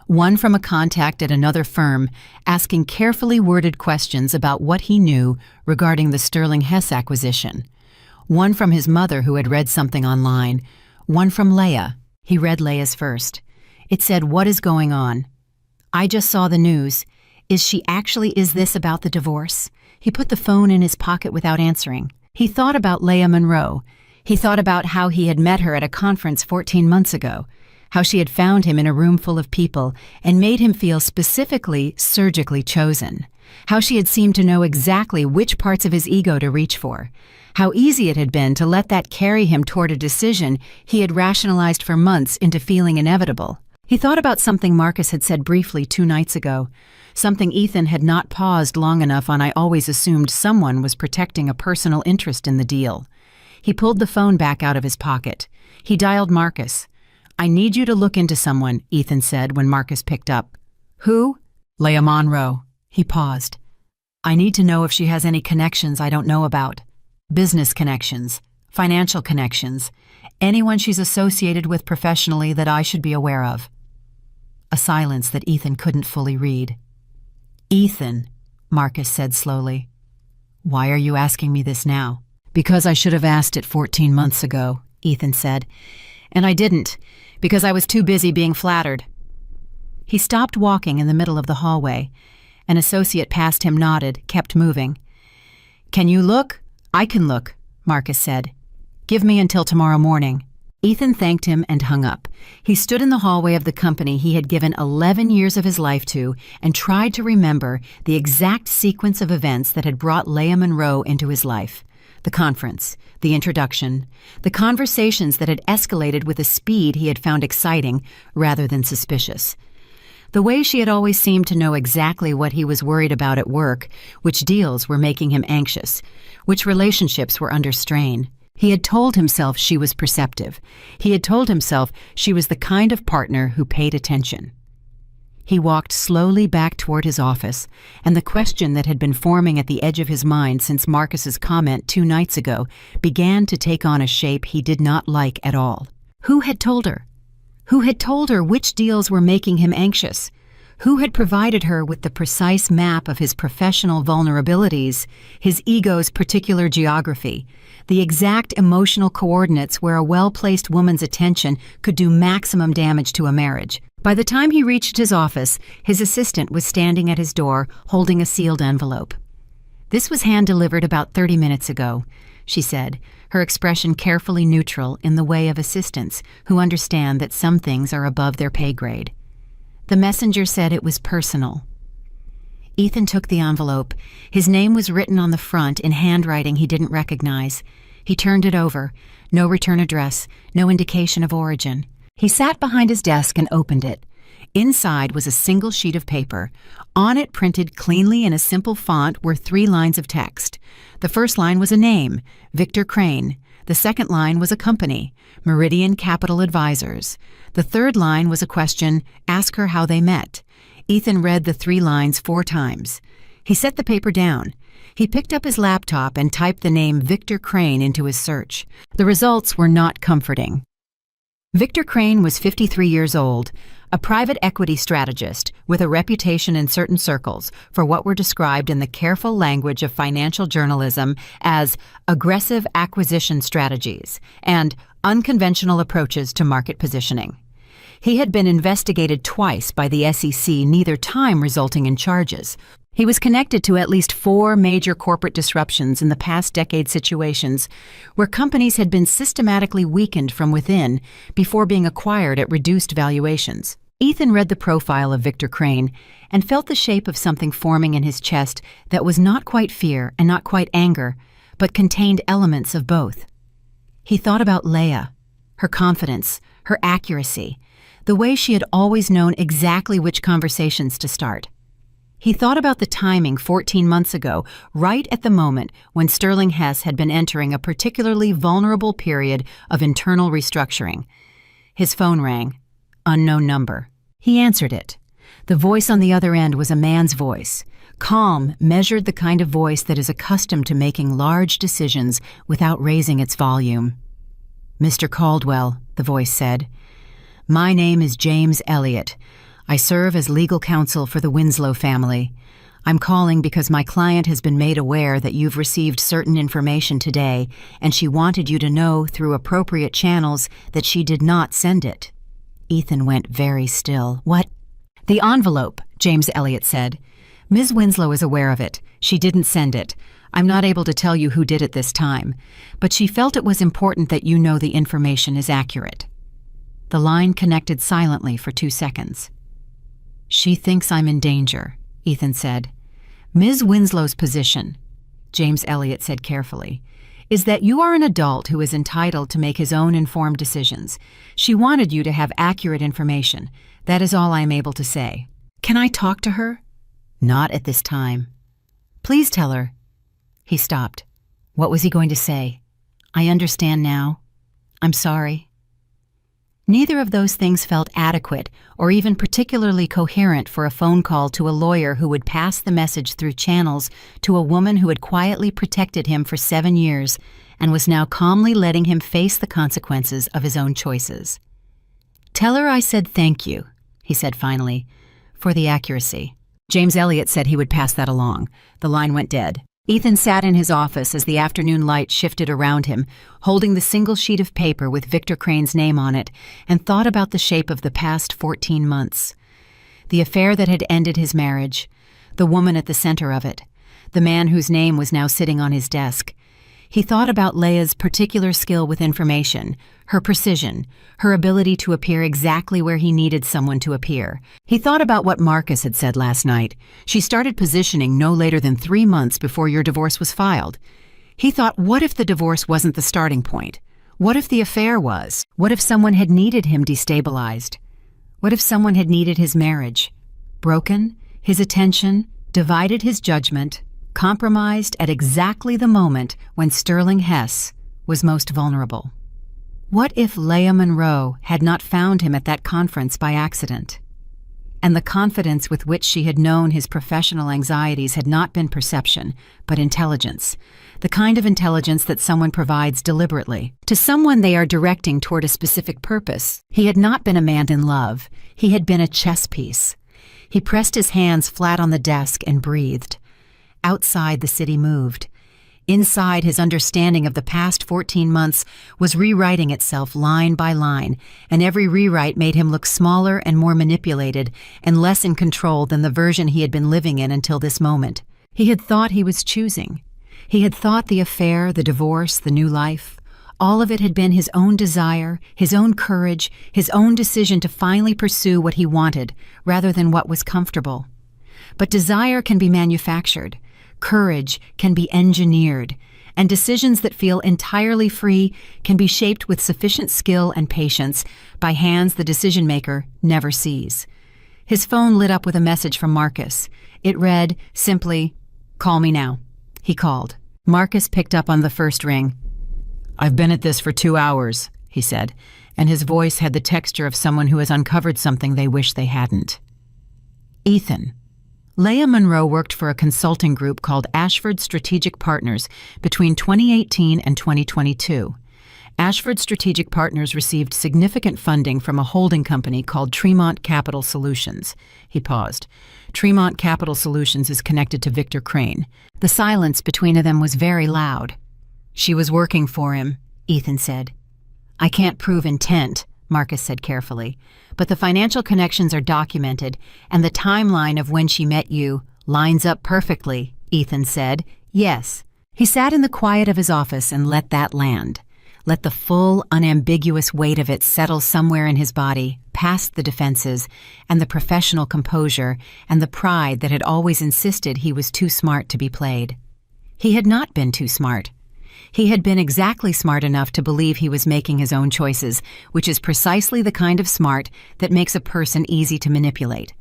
1 from a contact at another firm asking carefully worded questions about what he knew regarding the Sterling Hess acquisition. 1 from his mother who had read something online. 1 from Leah. He read Leah's first. It said, "What is going on? I just saw the news. Is this about the divorce?" He put the phone in his pocket without answering. He thought about Leah Monroe. He thought about how he had met her at a conference 14 months ago, how she had found him in a room full of people and made him feel specifically, surgically chosen, how she had seemed to know exactly which parts of his ego to reach for, how easy it had been to let that carry him toward a decision he had rationalized for months into feeling inevitable. He thought about something Marcus had said briefly 2 nights ago, something Ethan had not paused long enough on. "I always assumed someone was protecting a personal interest in the deal." He pulled the phone back out of his pocket. He dialed Marcus. "I need you to look into someone," Ethan said when Marcus picked up. "Who?" "Leah Monroe." He paused. "I need to know if she has any connections I don't know about. Business connections, financial connections, anyone she's associated with professionally that I should be aware of." A silence that Ethan couldn't fully read. "Ethan," Marcus said slowly, "why are you asking me this now?" "Because I should have asked it 14 months ago," Ethan said. "And I didn't, because I was too busy being flattered." He stopped walking in the middle of the hallway. An associate past him nodded, kept moving. "Can you look?" "I can look," Marcus said. "Give me until tomorrow morning." Ethan thanked him and hung up. He stood in the hallway of the company he had given 11 years of his life to and tried to remember the exact sequence of events that had brought Leah Monroe into his life. The conference, the introduction, the conversations that had escalated with a speed he had found exciting rather than suspicious. The way she had always seemed to know exactly what he was worried about at work, which deals were making him anxious, which relationships were under strain. He had told himself she was perceptive. He had told himself she was the kind of partner who paid attention. He walked slowly back toward his office, and the question that had been forming at the edge of his mind since Marcus's comment 2 nights ago began to take on a shape he did not like at all. Who had told her? Who had told her which deals were making him anxious? Who had provided her with the precise map of his professional vulnerabilities, his ego's particular geography, the exact emotional coordinates where a well-placed woman's attention could do maximum damage to a marriage? By the time he reached his office, his assistant was standing at his door, holding a sealed envelope. "This was hand-delivered about 30 minutes ago," she said, her expression carefully neutral in the way of assistants who understand that some things are above their pay grade. The messenger said it was personal. Ethan took the envelope. His name was written on the front in handwriting he didn't recognize. He turned it over. No return address, no indication of origin. He sat behind his desk and opened it. Inside was a single sheet of paper. On it, printed cleanly in a simple font, were 3 lines of text. The first line was a name, Victor Crane. The second line was a company, Meridian Capital Advisors. The third line was a question, ask her how they met. Ethan read the 3 lines 4 times. He set the paper down. He picked up his laptop and typed the name Victor Crane into his search. The results were not comforting. Victor Crane was 53 years old, a private equity strategist with a reputation in certain circles for what were described in the careful language of financial journalism as aggressive acquisition strategies and unconventional approaches to market positioning. He had been investigated twice by the SEC, neither time resulting in charges. He was connected to at least 4 major corporate disruptions in the past decade, situations where companies had been systematically weakened from within before being acquired at reduced valuations. Ethan read the profile of Victor Crane and felt the shape of something forming in his chest that was not quite fear and not quite anger, but contained elements of both. He thought about Leia, her confidence, her accuracy, the way she had always known exactly which conversations to start. He thought about the timing 14 months ago, right at the moment when Sterling Hess had been entering a particularly vulnerable period of internal restructuring. His phone rang. Unknown number. He answered it. The voice on the other end was a man's voice. Calm, measured, the kind of voice that is accustomed to making large decisions without raising its volume. "Mr. Caldwell," the voice said. "My name is James Elliott. I serve as legal counsel for the Winslow family. I'm calling because my client has been made aware that you've received certain information today, and she wanted you to know through appropriate channels that she did not send it." Ethan went very still. "What?" "The envelope," James Elliott said. "Ms. Winslow is aware of it. She didn't send it. I'm not able to tell you who did it this time, but she felt it was important that you know the information is accurate." The line connected silently for 2 seconds. "She thinks I'm in danger," Ethan said. "Ms. Winslow's position," James Elliott said carefully, "is that you are an adult who is entitled to make his own informed decisions. She wanted you to have accurate information. That is all I am able to say. Can I talk to her?" "Not at this time." "Please tell her." He stopped. What was he going to say? "I understand now. I'm sorry." Neither of those things felt adequate or even particularly coherent for a phone call to a lawyer who would pass the message through channels to a woman who had quietly protected him for 7 years and was now calmly letting him face the consequences of his own choices. "Tell her I said thank you," he said finally, "for the accuracy." James Elliott said he would pass that along. The line went dead. Ethan sat in his office as the afternoon light shifted around him, holding the single sheet of paper with Victor Crane's name on it, and thought about the shape of the past 14 months. The affair that had ended his marriage, the woman at the center of it, the man whose name was now sitting on his desk. He thought about Leia's particular skill with information, her precision, her ability to appear exactly where he needed someone to appear. He thought about what Marcus had said last night. She started positioning no later than 3 months before your divorce was filed. He thought, what if the divorce wasn't the starting point? What if the affair was? What if someone had needed him destabilized? What if someone had needed his marriage? Broken, his attention, divided his judgment, compromised at exactly the moment when Sterling Hess was most vulnerable. What if Leia Monroe had not found him at that conference by accident? And the confidence with which she had known his professional anxieties had not been perception, but intelligence, the kind of intelligence that someone provides deliberately to someone they are directing toward a specific purpose. He had not been a man in love. He had been a chess piece. He pressed his hands flat on the desk and breathed. Outside, the city moved. Inside, his understanding of the past 14 months was rewriting itself line by line, and every rewrite made him look smaller and more manipulated and less in control than the version he had been living in until this moment. He had thought he was choosing. He had thought the affair, the divorce, the new life, all of it had been his own desire, his own courage, his own decision to finally pursue what he wanted rather than what was comfortable. But desire can be manufactured. Courage can be engineered, and decisions that feel entirely free can be shaped with sufficient skill and patience by hands the decision-maker never sees. His phone lit up with a message from Marcus. It read, simply, "Call me now." He called. Marcus picked up on the first ring. "I've been at this for 2 hours," he said, and his voice had the texture of someone who has uncovered something they wish they hadn't. Ethan. Leia Monroe worked for a consulting group called Ashford Strategic Partners between 2018 and 2022. Ashford Strategic Partners received significant funding from a holding company called Tremont Capital Solutions. He paused. Tremont Capital Solutions is connected to Victor Crane. The silence between them was very loud. "She was working for him," Ethan said. "I can't prove intent," Marcus said carefully, "but the financial connections are documented, and the timeline of when she met you lines up perfectly," Ethan said. "Yes." He sat in the quiet of his office and let that land. let the full, unambiguous weight of it settle somewhere in his body, past the defenses, and the professional composure, and the pride that had always insisted he was too smart to be played. He had not been too smart. He had been exactly smart enough to believe he was making his own choices, which is precisely the kind of smart that makes a person easy to manipulate.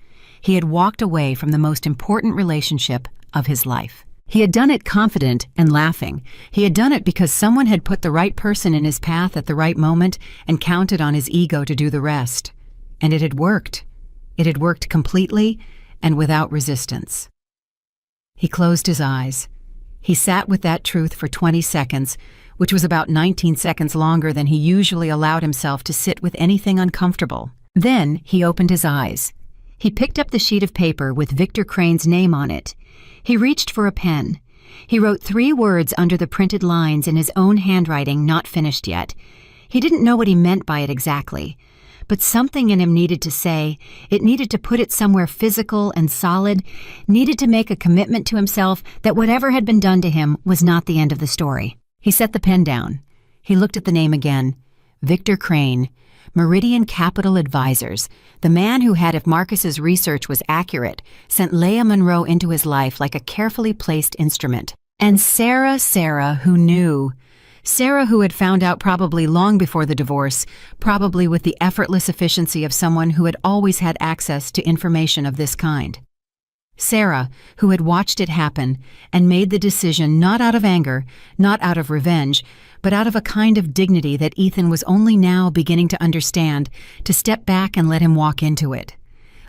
He had walked away from the most important relationship of his life. He had done it confident and laughing. He had done it because someone had put the right person in his path at the right moment and counted on his ego to do the rest. And it had worked. It had worked completely and without resistance. He closed his eyes. He sat with that truth for 20 seconds, which was about 19 seconds longer than he usually allowed himself to sit with anything uncomfortable. Then he opened his eyes. He picked up the sheet of paper with Victor Crane's name on it. He reached for a pen. He wrote 3 words under the printed lines in his own handwriting, not finished yet. He didn't know what he meant by it exactly, but something in him needed to say, it needed to put it somewhere physical and solid, needed to make a commitment to himself that whatever had been done to him was not the end of the story. He set the pen down. He looked at the name again. Victor Crane, Meridian Capital Advisors, the man who had, if Marcus's research was accurate, sent Leah Monroe into his life like a carefully placed instrument. And Sarah who knew. Sarah who had found out probably long before the divorce, probably with the effortless efficiency of someone who had always had access to information of this kind. Sarah, who had watched it happen and made the decision not out of anger, not out of revenge, but out of a kind of dignity that Ethan was only now beginning to understand, to step back and let him walk into it.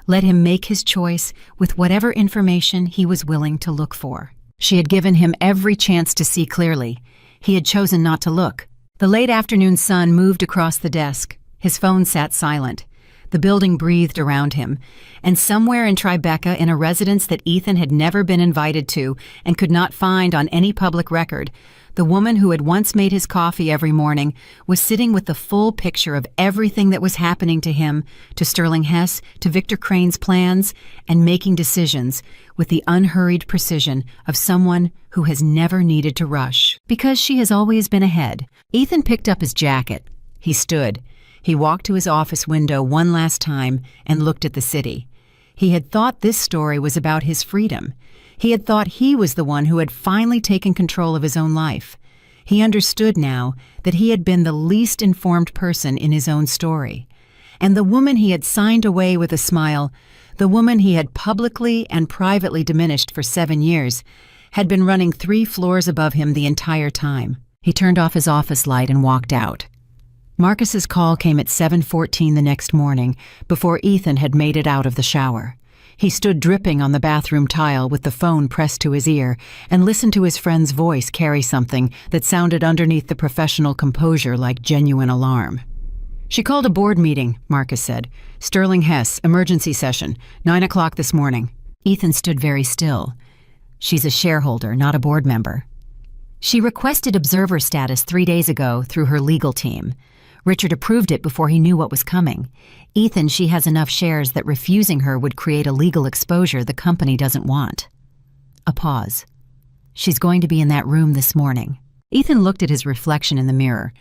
Let him make his choice with whatever information he was willing to look for. She had given him every chance to see clearly. He had chosen not to look. The late afternoon sun moved across the desk. His phone sat silent. The building breathed around him, and somewhere in Tribeca, in a residence that Ethan had never been invited to and could not find on any public record, the woman who had once made his coffee every morning was sitting with the full picture of everything that was happening to him, to Sterling Hess, to Victor Crane's plans, and making decisions with the unhurried precision of someone who has never needed to rush, because she has always been ahead. Ethan picked up his jacket. He stood. He walked to his office window one last time and looked at the city. He had thought this story was about his freedom. He had thought he was the one who had finally taken control of his own life. He understood now that he had been the least informed person in his own story. And the woman he had signed away with a smile, the woman he had publicly and privately diminished for 7 years, had been running 3 floors above him the entire time. He turned off his office light and walked out. Marcus's call came at 7:14 the next morning, before Ethan had made it out of the shower. He stood dripping on the bathroom tile with the phone pressed to his ear and listened to his friend's voice carry something that sounded underneath the professional composure like genuine alarm. "She called a board meeting," Marcus said. "Sterling Hess, emergency session, 9 o'clock this morning." Ethan stood very still. "She's a shareholder, not a board member." "She requested observer status 3 days ago through her legal team. Richard approved it before he knew what was coming. Ethan, she has enough shares that refusing her would create a legal exposure the company doesn't want." A pause. "She's going to be in that room this morning." Ethan looked at his reflection in the mirror.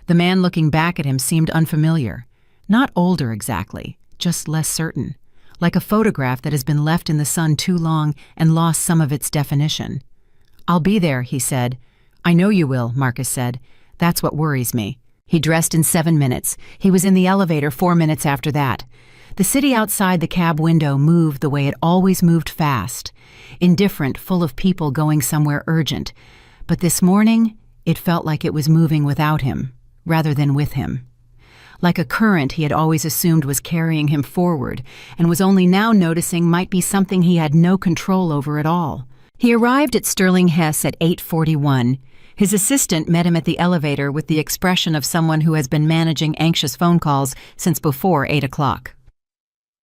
The man looking back at him seemed unfamiliar. Not older exactly, just less certain. Like a photograph that has been left in the sun too long and lost some of its definition. "I'll be there," he said. "I know you will," Marcus said. "That's what worries me." He dressed in 7 minutes. He was in the elevator 4 minutes after that. The city outside the cab window moved the way it always moved, fast, indifferent, full of people going somewhere urgent. But this morning, it felt like it was moving without him, rather than with him. Like a current he had always assumed was carrying him forward, and was only now noticing might be something he had no control over at all. He arrived at Sterling Hess at 8:41. His assistant met him at the elevator with the expression of someone who has been managing anxious phone calls since before 8 o'clock.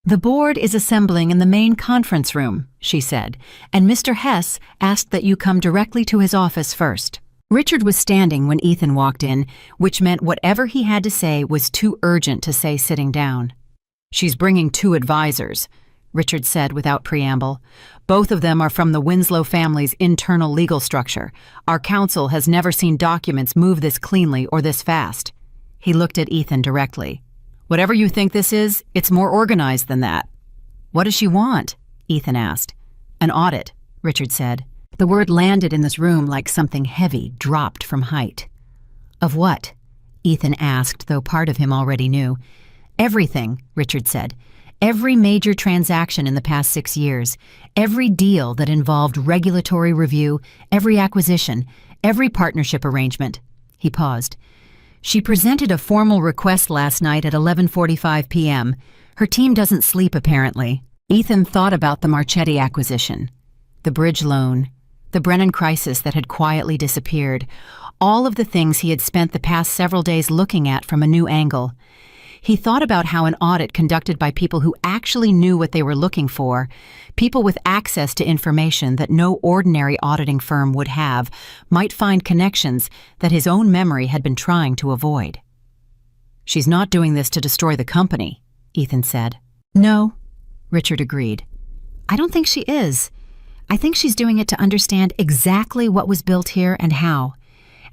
"The board is assembling in the main conference room," she said, "and Mr. Hess asked that you come directly to his office first." Richard was standing when Ethan walked in, which meant whatever he had to say was too urgent to say sitting down. "She's bringing 2 advisors." Richard said without preamble. "Both of them are from the Winslow family's internal legal structure. Our counsel has never seen documents move this cleanly or this fast." He looked at Ethan directly. "Whatever you think this is, it's more organized than that." "What does she want?" Ethan asked. "An audit," Richard said. The word landed in this room like something heavy dropped from height. "Of what?" Ethan asked, though part of him already knew. "Everything," Richard said. "Every major transaction in the past 6 years, every deal that involved regulatory review, every acquisition, every partnership arrangement." He paused. "She presented a formal request last night at 11:45 p.m. Her team doesn't sleep, apparently." Ethan thought about the Marchetti acquisition, the bridge loan, the Brennan crisis that had quietly disappeared, all of the things he had spent the past several days looking at from a new angle. He thought about how an audit conducted by people who actually knew what they were looking for, people with access to information that no ordinary auditing firm would have, might find connections that his own memory had been trying to avoid. "She's not doing this to destroy the company," Ethan said. "No," Richard agreed. "I don't think she is. I think she's doing it to understand exactly what was built here and how.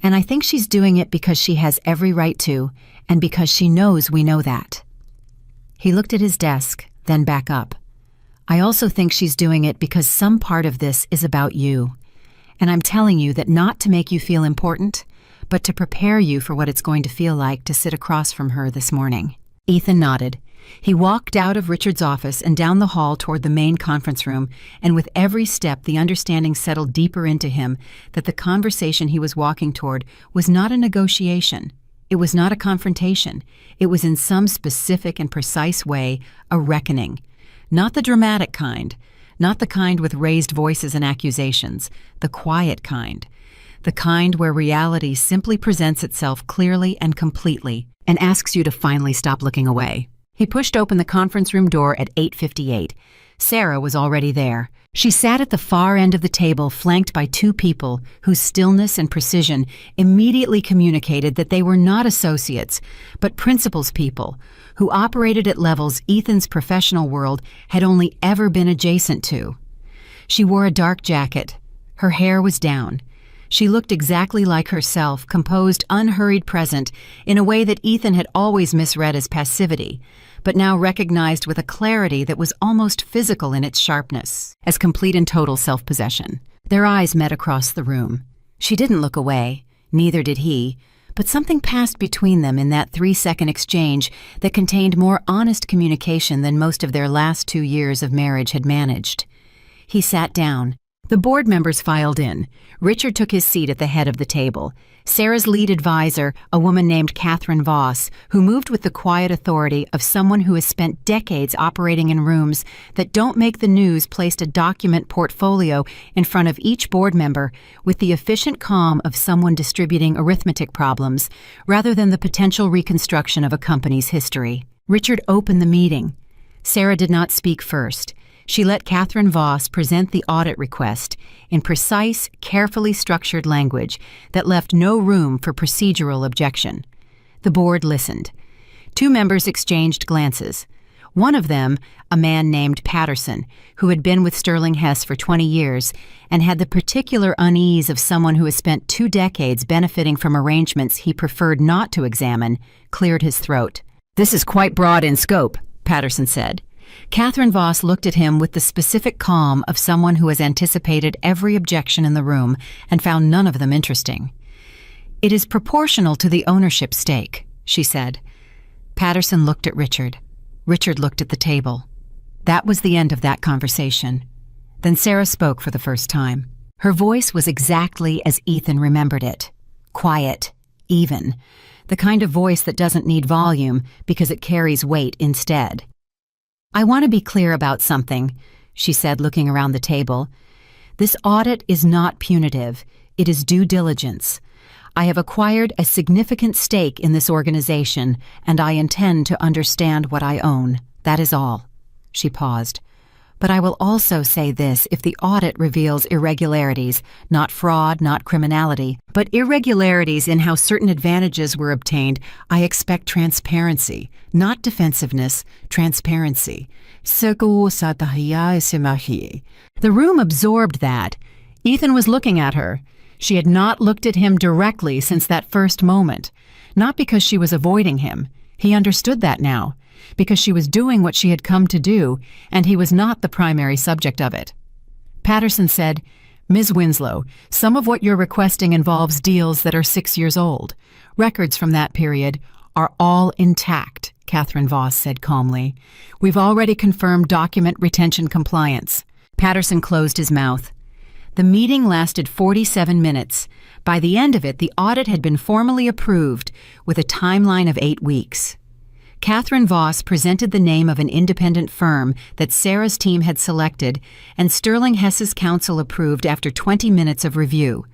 And I think she's doing it because she has every right to, and because she knows we know that." He looked at his desk, then back up. "I also think she's doing it because some part of this is about you. And I'm telling you that not to make you feel important, but to prepare you for what it's going to feel like to sit across from her this morning." Ethan nodded. He walked out of Richard's office and down the hall toward the main conference room, and with every step the understanding settled deeper into him that the conversation he was walking toward was not a negotiation. It was not a confrontation. It was in some specific and precise way a reckoning. Not the dramatic kind, not the kind with raised voices and accusations, the quiet kind. The kind where reality simply presents itself clearly and completely and asks you to finally stop looking away. He pushed open the conference room door at 8:58. Sarah was already there. She sat at the far end of the table, flanked by two people whose stillness and precision immediately communicated that they were not associates, but principals people, who operated at levels Ethan's professional world had only ever been adjacent to. She wore a dark jacket. Her hair was down. She looked exactly like herself, composed, unhurried, present, in a way that Ethan had always misread as passivity, but now recognized with a clarity that was almost physical in its sharpness, as complete and total self-possession. Their eyes met across the room. She didn't look away, neither did he, but something passed between them in that 3-second exchange that contained more honest communication than most of their last 2 years of marriage had managed. He sat down. The board members filed in. Richard took his seat at the head of the table. Sarah's lead advisor, a woman named Catherine Voss, who moved with the quiet authority of someone who has spent decades operating in rooms that don't make the news, placed a document portfolio in front of each board member with the efficient calm of someone distributing arithmetic problems rather than the potential reconstruction of a company's history. Richard opened the meeting. Sarah did not speak first. She let Catherine Voss present the audit request in precise, carefully structured language that left no room for procedural objection. The board listened. 2 members exchanged glances. One of them, a man named Patterson, who had been with Sterling Hess for 20 years and had the particular unease of someone who has spent 2 decades benefiting from arrangements he preferred not to examine, cleared his throat. "This is quite broad in scope," Patterson said. Catherine Voss looked at him with the specific calm of someone who has anticipated every objection in the room and found none of them interesting. "It is proportional to the ownership stake," she said. Patterson looked at Richard. Richard looked at the table. That was the end of that conversation. Then Sarah spoke for the first time. Her voice was exactly as Ethan remembered it. Quiet, even. The kind of voice that doesn't need volume because it carries weight instead. "I want to be clear about something," she said, looking around the table. "This audit is not punitive. It is due diligence. I have acquired a significant stake in this organization, and I intend to understand what I own. That is all." She paused. But I will also say this: if the audit reveals irregularities, not fraud, not criminality, but irregularities in how certain advantages were obtained, I expect transparency, not defensiveness, transparency. The room absorbed that. Ethan was looking at her. She had not looked at him directly since that first moment. Not because she was avoiding him. He understood that now. Because she was doing what she had come to do, and he was not the primary subject of it. Patterson said, "Ms. Winslow, some of what you're requesting involves deals that are 6 years old. Records from that period are all intact," Catherine Voss said calmly. "We've already confirmed document retention compliance." Patterson closed his mouth. The meeting lasted 47 minutes. By the end of it, the audit had been formally approved, with a timeline of 8 weeks. Catherine Voss presented the name of an independent firm that Sarah's team had selected, and Sterling Hess's counsel approved after 20 minutes of review.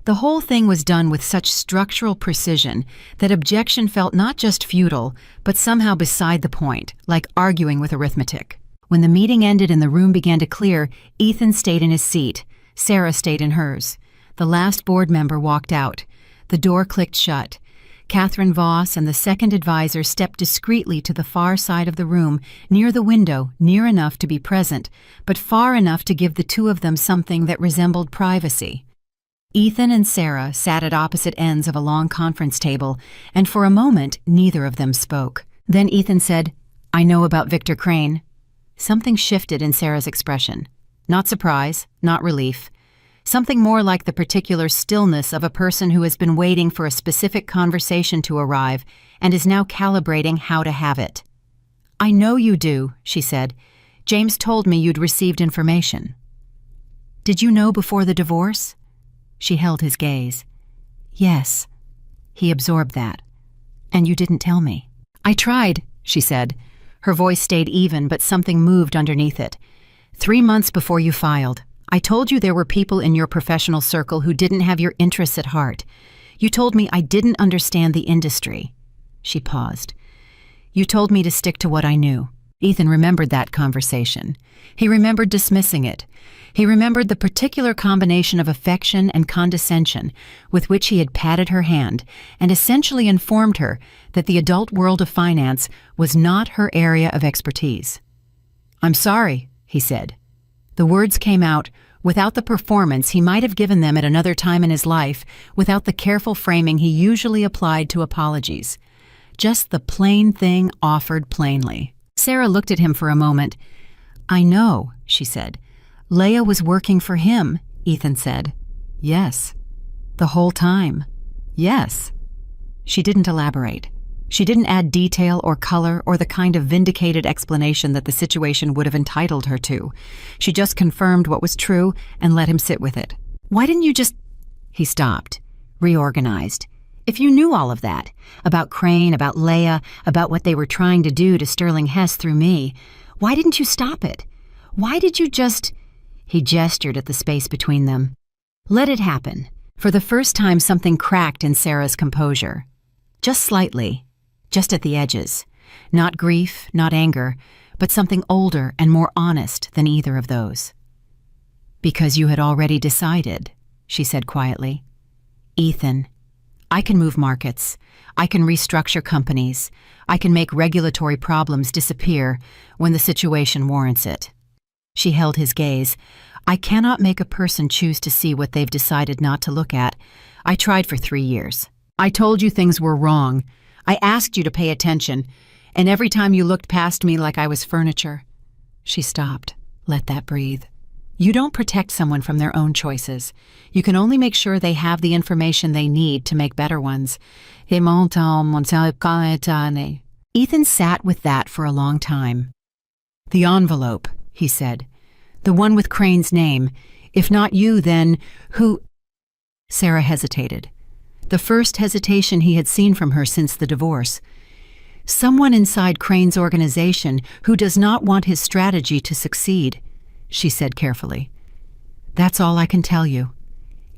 The whole thing was done with such structural precision that objection felt not just futile, but somehow beside the point, like arguing with arithmetic. When the meeting ended and the room began to clear, Ethan stayed in his seat. Sarah stayed in hers. The last board member walked out. The door clicked shut. Catherine Voss and the second advisor stepped discreetly to the far side of the room, near the window, near enough to be present, but far enough to give the two of them something that resembled privacy. Ethan and Sarah sat at opposite ends of a long conference table, and for a moment neither of them spoke. Then Ethan said, "I know about Victor Crane." Something shifted in Sarah's expression. Not surprise, not relief. Something more like the particular stillness of a person who has been waiting for a specific conversation to arrive and is now calibrating how to have it. "I know you do," she said. "James told me you'd received information." "Did you know before the divorce?" She held his gaze. "Yes." He absorbed that. "And you didn't tell me." "I tried," she said. Her voice stayed even, but something moved underneath it. 3 months before you filed, I told you there were people in your professional circle who didn't have your interests at heart. You told me I didn't understand the industry." She paused. "You told me to stick to what I knew." Ethan remembered that conversation. He remembered dismissing it. He remembered the particular combination of affection and condescension with which he had patted her hand and essentially informed her that the adult world of finance was not her area of expertise. "I'm sorry," he said. The words came out without the performance he might have given them at another time in his life, without the careful framing he usually applied to apologies. Just the plain thing offered plainly. Sarah looked at him for a moment. "I know," she said. "Leah was working for him," Ethan said. "Yes." "The whole time." "Yes." She didn't elaborate. She didn't add detail or color or the kind of vindicated explanation that the situation would have entitled her to. She just confirmed what was true and let him sit with it. "Why didn't you just—" He stopped, reorganized. "If you knew all of that, about Crane, about Leah, about what they were trying to do to Sterling Hess through me, why didn't you stop it? Why did you just—" He gestured at the space between them. "Let it happen." For the first time, something cracked in Sarah's composure. Just slightly. Just at the edges. Not grief, not anger, but something older and more honest than either of those. "Because you had already decided," she said quietly. "Ethan, I can move markets. I can restructure companies. I can make regulatory problems disappear when the situation warrants it." She held his gaze. "I cannot make a person choose to see what they've decided not to look at. I tried for 3 years. I told you things were wrong. I asked you to pay attention, and every time you looked past me like I was furniture." She stopped. "Let that breathe. You don't protect someone from their own choices. You can only make sure they have the information they need to make better ones." Ethan sat with that for a long time. "The envelope," he said. "The one with Crane's name. If not you, then who—" Sarah hesitated. The first hesitation he had seen from her since the divorce. "Someone inside Crane's organization who does not want his strategy to succeed," she said carefully. "That's all I can tell you.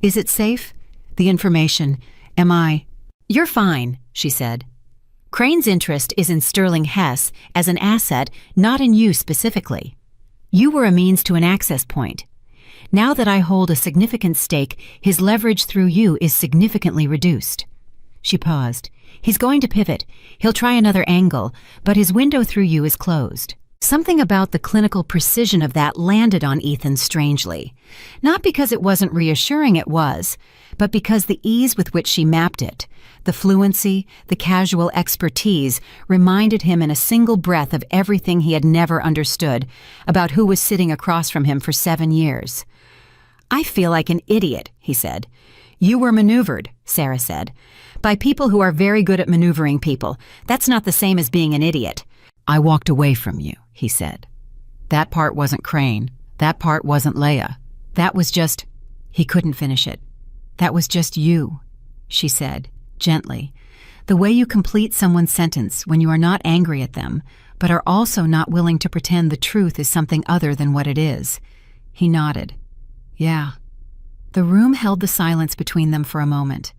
Is it safe? The information. Am I—" "You're fine," she said. "Crane's interest is in Sterling Hess as an asset, not in you specifically." You were a means to an access point. Now that I hold a significant stake, his leverage through you is significantly reduced." She paused. "He's going to pivot. He'll try another angle, but his window through you is closed." Something about the clinical precision of that landed on Ethan strangely. Not because it wasn't reassuring, it was, but because the ease with which she mapped it, the fluency, the casual expertise, reminded him in a single breath of everything he had never understood about who was sitting across from him for 7 years. "I feel like an idiot," he said. "You were maneuvered," Sarah said, "by people who are very good at maneuvering people. That's not the same as being an idiot." "I walked away from you," he said. "That part wasn't Crane. That part wasn't Leia. That was just—" He couldn't finish it. "That was just you," she said, gently. "The way you complete someone's sentence when you are not angry at them, but are also not willing to pretend the truth is something other than what it is." He nodded. "Yeah." The room held the silence between them for a moment.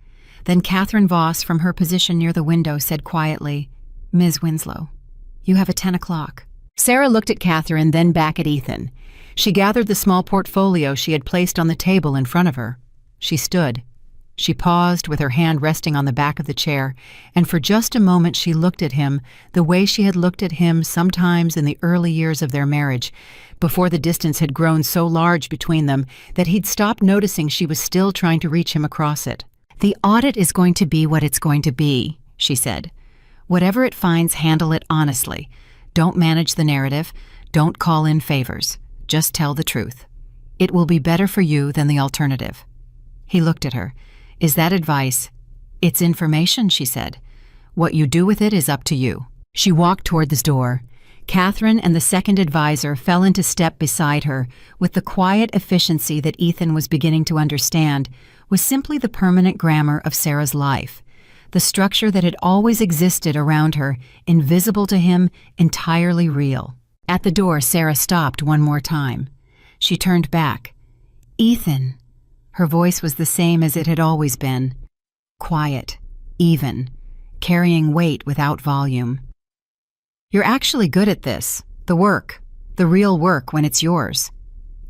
Then Catherine Voss, from her position near the window, said quietly, "Ms. Winslow, you have a 10 o'clock. Sarah looked at Catherine, then back at Ethan. She gathered the small portfolio she had placed on the table in front of her. She stood. She paused with her hand resting on the back of the chair, and for just a moment she looked at him the way she had looked at him sometimes in the early years of their marriage, before the distance had grown so large between them that he'd stopped noticing she was still trying to reach him across it. "The audit is going to be what it's going to be," she said. "Whatever it finds, handle it honestly. Don't manage the narrative. Don't call in favors. Just tell the truth. It will be better for you than the alternative." He looked at her. "Is that advice?" "It's information," she said. "What you do with it is up to you." She walked toward the door. Catherine and the second advisor fell into step beside her with the quiet efficiency that Ethan was beginning to understand was simply the permanent grammar of Sarah's life, the structure that had always existed around her, invisible to him, entirely real. At the door, Sarah stopped one more time. She turned back. "Ethan." Her voice was the same as it had always been. Quiet, even, carrying weight without volume. "You're actually good at this. The work. The real work when it's yours."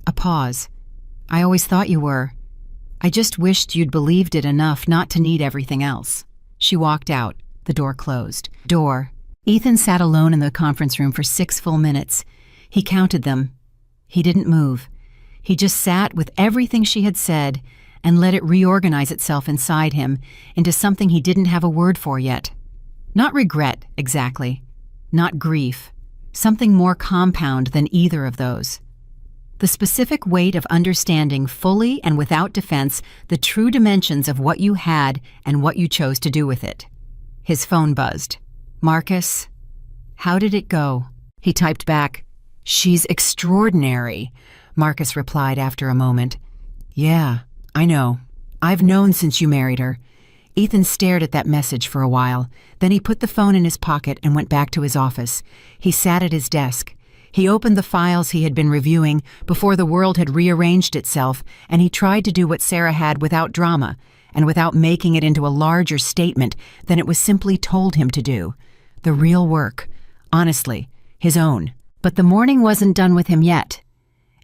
A pause. "I always thought you were. I just wished you'd believed it enough not to need everything else." She walked out. The door closed. Ethan sat alone in the conference room for 6 full minutes. He counted them. He didn't move. He just sat with everything she had said and let it reorganize itself inside him into something he didn't have a word for yet. Not regret, exactly. Not grief. Something more compound than either of those. The specific weight of understanding fully and without defense the true dimensions of what you had and what you chose to do with it. His phone buzzed. "Marcus?" "How did it go?" He typed back, "She's extraordinary," Marcus replied after a moment. "Yeah, I know. I've known since you married her." Ethan stared at that message for a while. Then he put the phone in his pocket and went back to his office. He sat at his desk. He opened the files he had been reviewing before the world had rearranged itself, and he tried to do what Sarah had without drama and without making it into a larger statement than it was simply told him to do. The real work. Honestly, his own. But the morning wasn't done with him yet.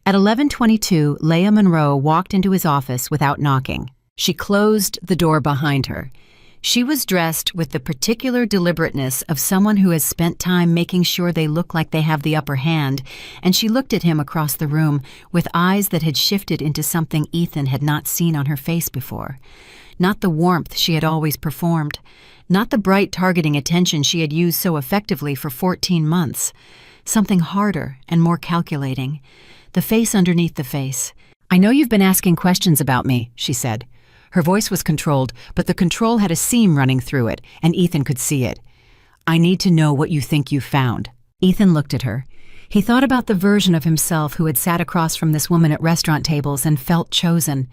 At 11:22, Leia Monroe walked into his office without knocking. She closed the door behind her. She was dressed with the particular deliberateness of someone who has spent time making sure they look like they have the upper hand, and she looked at him across the room with eyes that had shifted into something Ethan had not seen on her face before. Not the warmth she had always performed, not the bright targeting attention she had used so effectively for 14 months. Something harder and more calculating. The face underneath the face. "I know you've been asking questions about me," she said. Her voice was controlled, but the control had a seam running through it, and Ethan could see it. "I need to know what you think you've found." Ethan looked at her. He thought about the version of himself who had sat across from this woman at restaurant tables and felt chosen.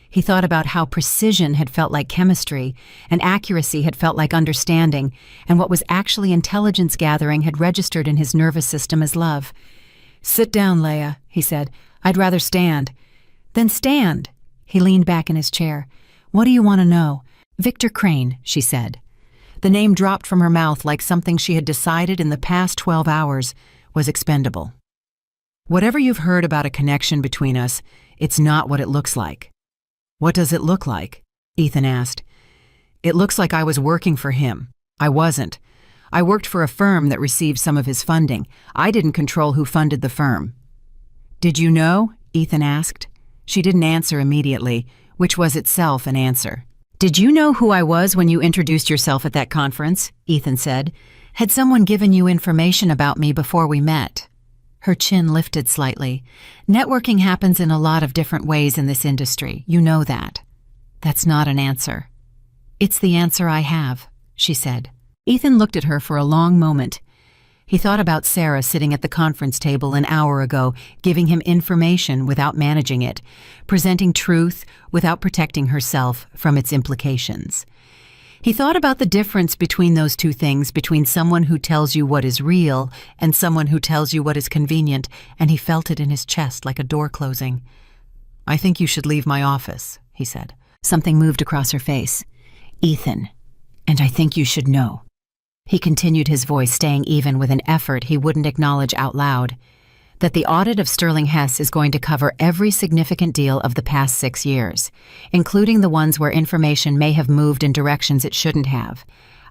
He thought about how precision had felt like chemistry, and accuracy had felt like understanding, and what was actually intelligence gathering had registered in his nervous system as love. "Sit down, Leia," he said. "I'd rather stand." "Then stand." He leaned back in his chair. "What do you want to know?" "Victor Crane," she said. The name dropped from her mouth like something she had decided in the past 12 hours was expendable. Whatever you've heard about a connection between us, it's not what it looks like." "What does it look like?" Ethan asked. "It looks like I was working for him. I wasn't. I worked for a firm that received some of his funding. I didn't control who funded the firm." "Did you know?" Ethan asked. She didn't answer immediately, which was itself an answer. "Did you know who I was when you introduced yourself at that conference?" Ethan said. "Had someone given you information about me before we met?" Her chin lifted slightly. "Networking happens in a lot of different ways in this industry. You know that." "That's not an answer." "It's the answer I have," she said. Ethan looked at her for a long moment. He thought about Sarah sitting at the conference table an hour ago, giving him information without managing it, presenting truth without protecting herself from its implications. He thought about the difference between those two things, between someone who tells you what is real and someone who tells you what is convenient, and he felt it in his chest like a door closing. "I think you should leave my office," he said. Something moved across her face. "Ethan, and I think you should know." He continued, his voice staying even with an effort he wouldn't acknowledge out loud, "that the audit of Sterling Hess is going to cover every significant deal of the past 6 years, including the ones where information may have moved in directions it shouldn't have.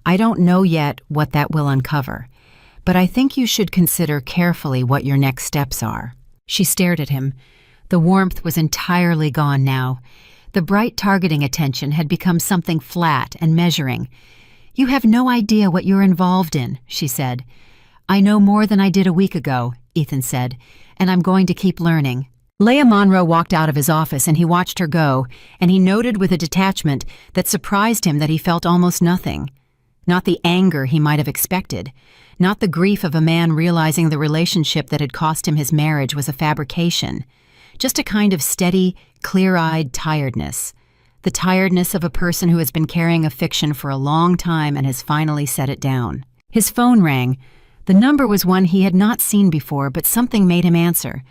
I don't know yet what that will uncover, but I think you should consider carefully what your next steps are." She stared at him. The warmth was entirely gone now. The bright targeting attention had become something flat and measuring. "You have no idea what you're involved in," she said. "I know more than I did a week ago," Ethan said, "and I'm going to keep learning." Leah Monroe walked out of his office and he watched her go, and he noted with a detachment that surprised him that he felt almost nothing. Not the anger he might have expected, not the grief of a man realizing the relationship that had cost him his marriage was a fabrication, just a kind of steady, clear-eyed tiredness. The tiredness of a person who has been carrying a fiction for a long time and has finally set it down. His phone rang. The number was one he had not seen before, but something made him answer.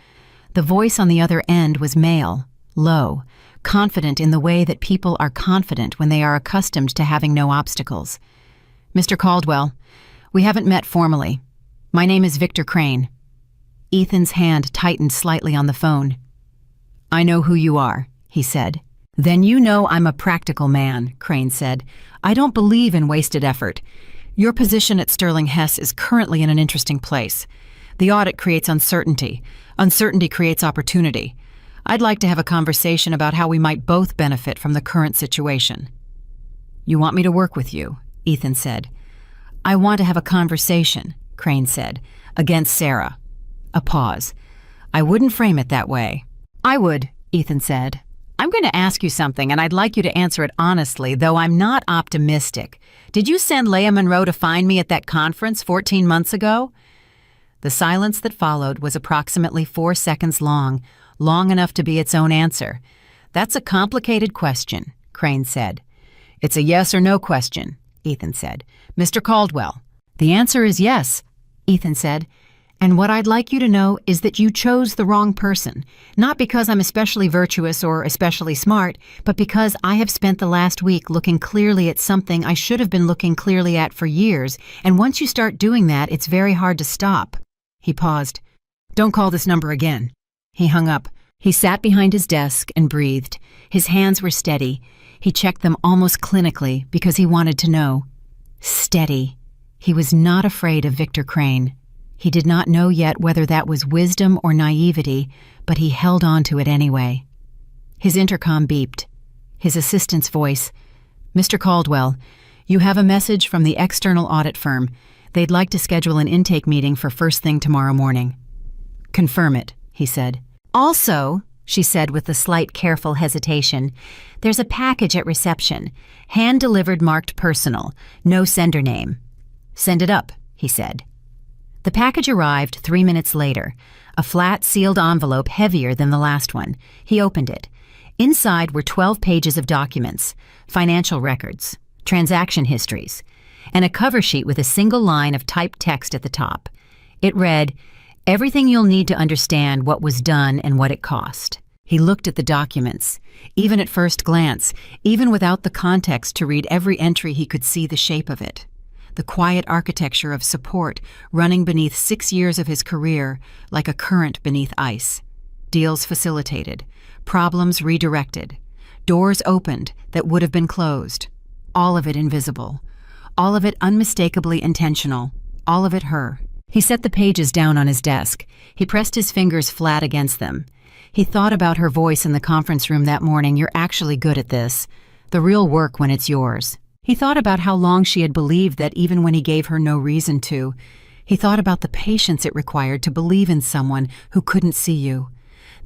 The voice on the other end was male, low, confident in the way that people are confident when they are accustomed to having no obstacles. "Mr. Caldwell, we haven't met formally. My name is Victor Crane." Ethan's hand tightened slightly on the phone. "I know who you are," he said. "Then you know I'm a practical man," Crane said. "I don't believe in wasted effort. Your position at Sterling Hess is currently in an interesting place. The audit creates uncertainty. Uncertainty creates opportunity. I'd like to have a conversation about how we might both benefit from the current situation." "You want me to work with you?" Ethan said. "I want to have a conversation," Crane said, "against Sarah." A pause. "I wouldn't frame it that way." "I would," Ethan said. "I'm going to ask you something, and I'd like you to answer it honestly, though I'm not optimistic. Did you send Leah Monroe to find me at that conference 14 months ago?" The silence that followed was approximately 4 seconds long, long enough to be its own answer. "That's a complicated question," Crane said. "It's a yes or no question," Ethan said. "Mr. Caldwell." "The answer is yes," Ethan said. "And what I'd like you to know is that you chose the wrong person, not because I'm especially virtuous or especially smart, but because I have spent the last week looking clearly at something I should have been looking clearly at for years, and once you start doing that, it's very hard to stop." He paused. "Don't call this number again." He hung up. He sat behind his desk and breathed. His hands were steady. He checked them almost clinically because he wanted to know. Steady. He was not afraid of Victor Crane. He did not know yet whether that was wisdom or naivety, but he held on to it anyway. His intercom beeped. His assistant's voice. "Mr. Caldwell, you have a message from the external audit firm. They'd like to schedule an intake meeting for first thing tomorrow morning." "Confirm it," he said. "Also," she said with a slight careful hesitation, "there's a package at reception. Hand-delivered marked personal. No sender name." "Send it up," he said. The package arrived 3 minutes later, a flat, sealed envelope heavier than the last one. He opened it. Inside were 12 pages of documents, financial records, transaction histories, and a cover sheet with a single line of typed text at the top. It read, "Everything you'll need to understand what was done and what it cost." He looked at the documents. Even at first glance, even without the context to read every entry, he could see the shape of it. the quiet architecture of support running beneath 6 years of his career like a current beneath ice. Deals facilitated, problems redirected, doors opened that would have been closed. All of it invisible, all of it unmistakably intentional, all of it her. He set the pages down on his desk. He pressed his fingers flat against them. He thought about her voice in the conference room that morning. You're actually good at this. The real work when it's yours. He thought about how long she had believed that even when he gave her no reason to. He thought about the patience it required to believe in someone who couldn't see you.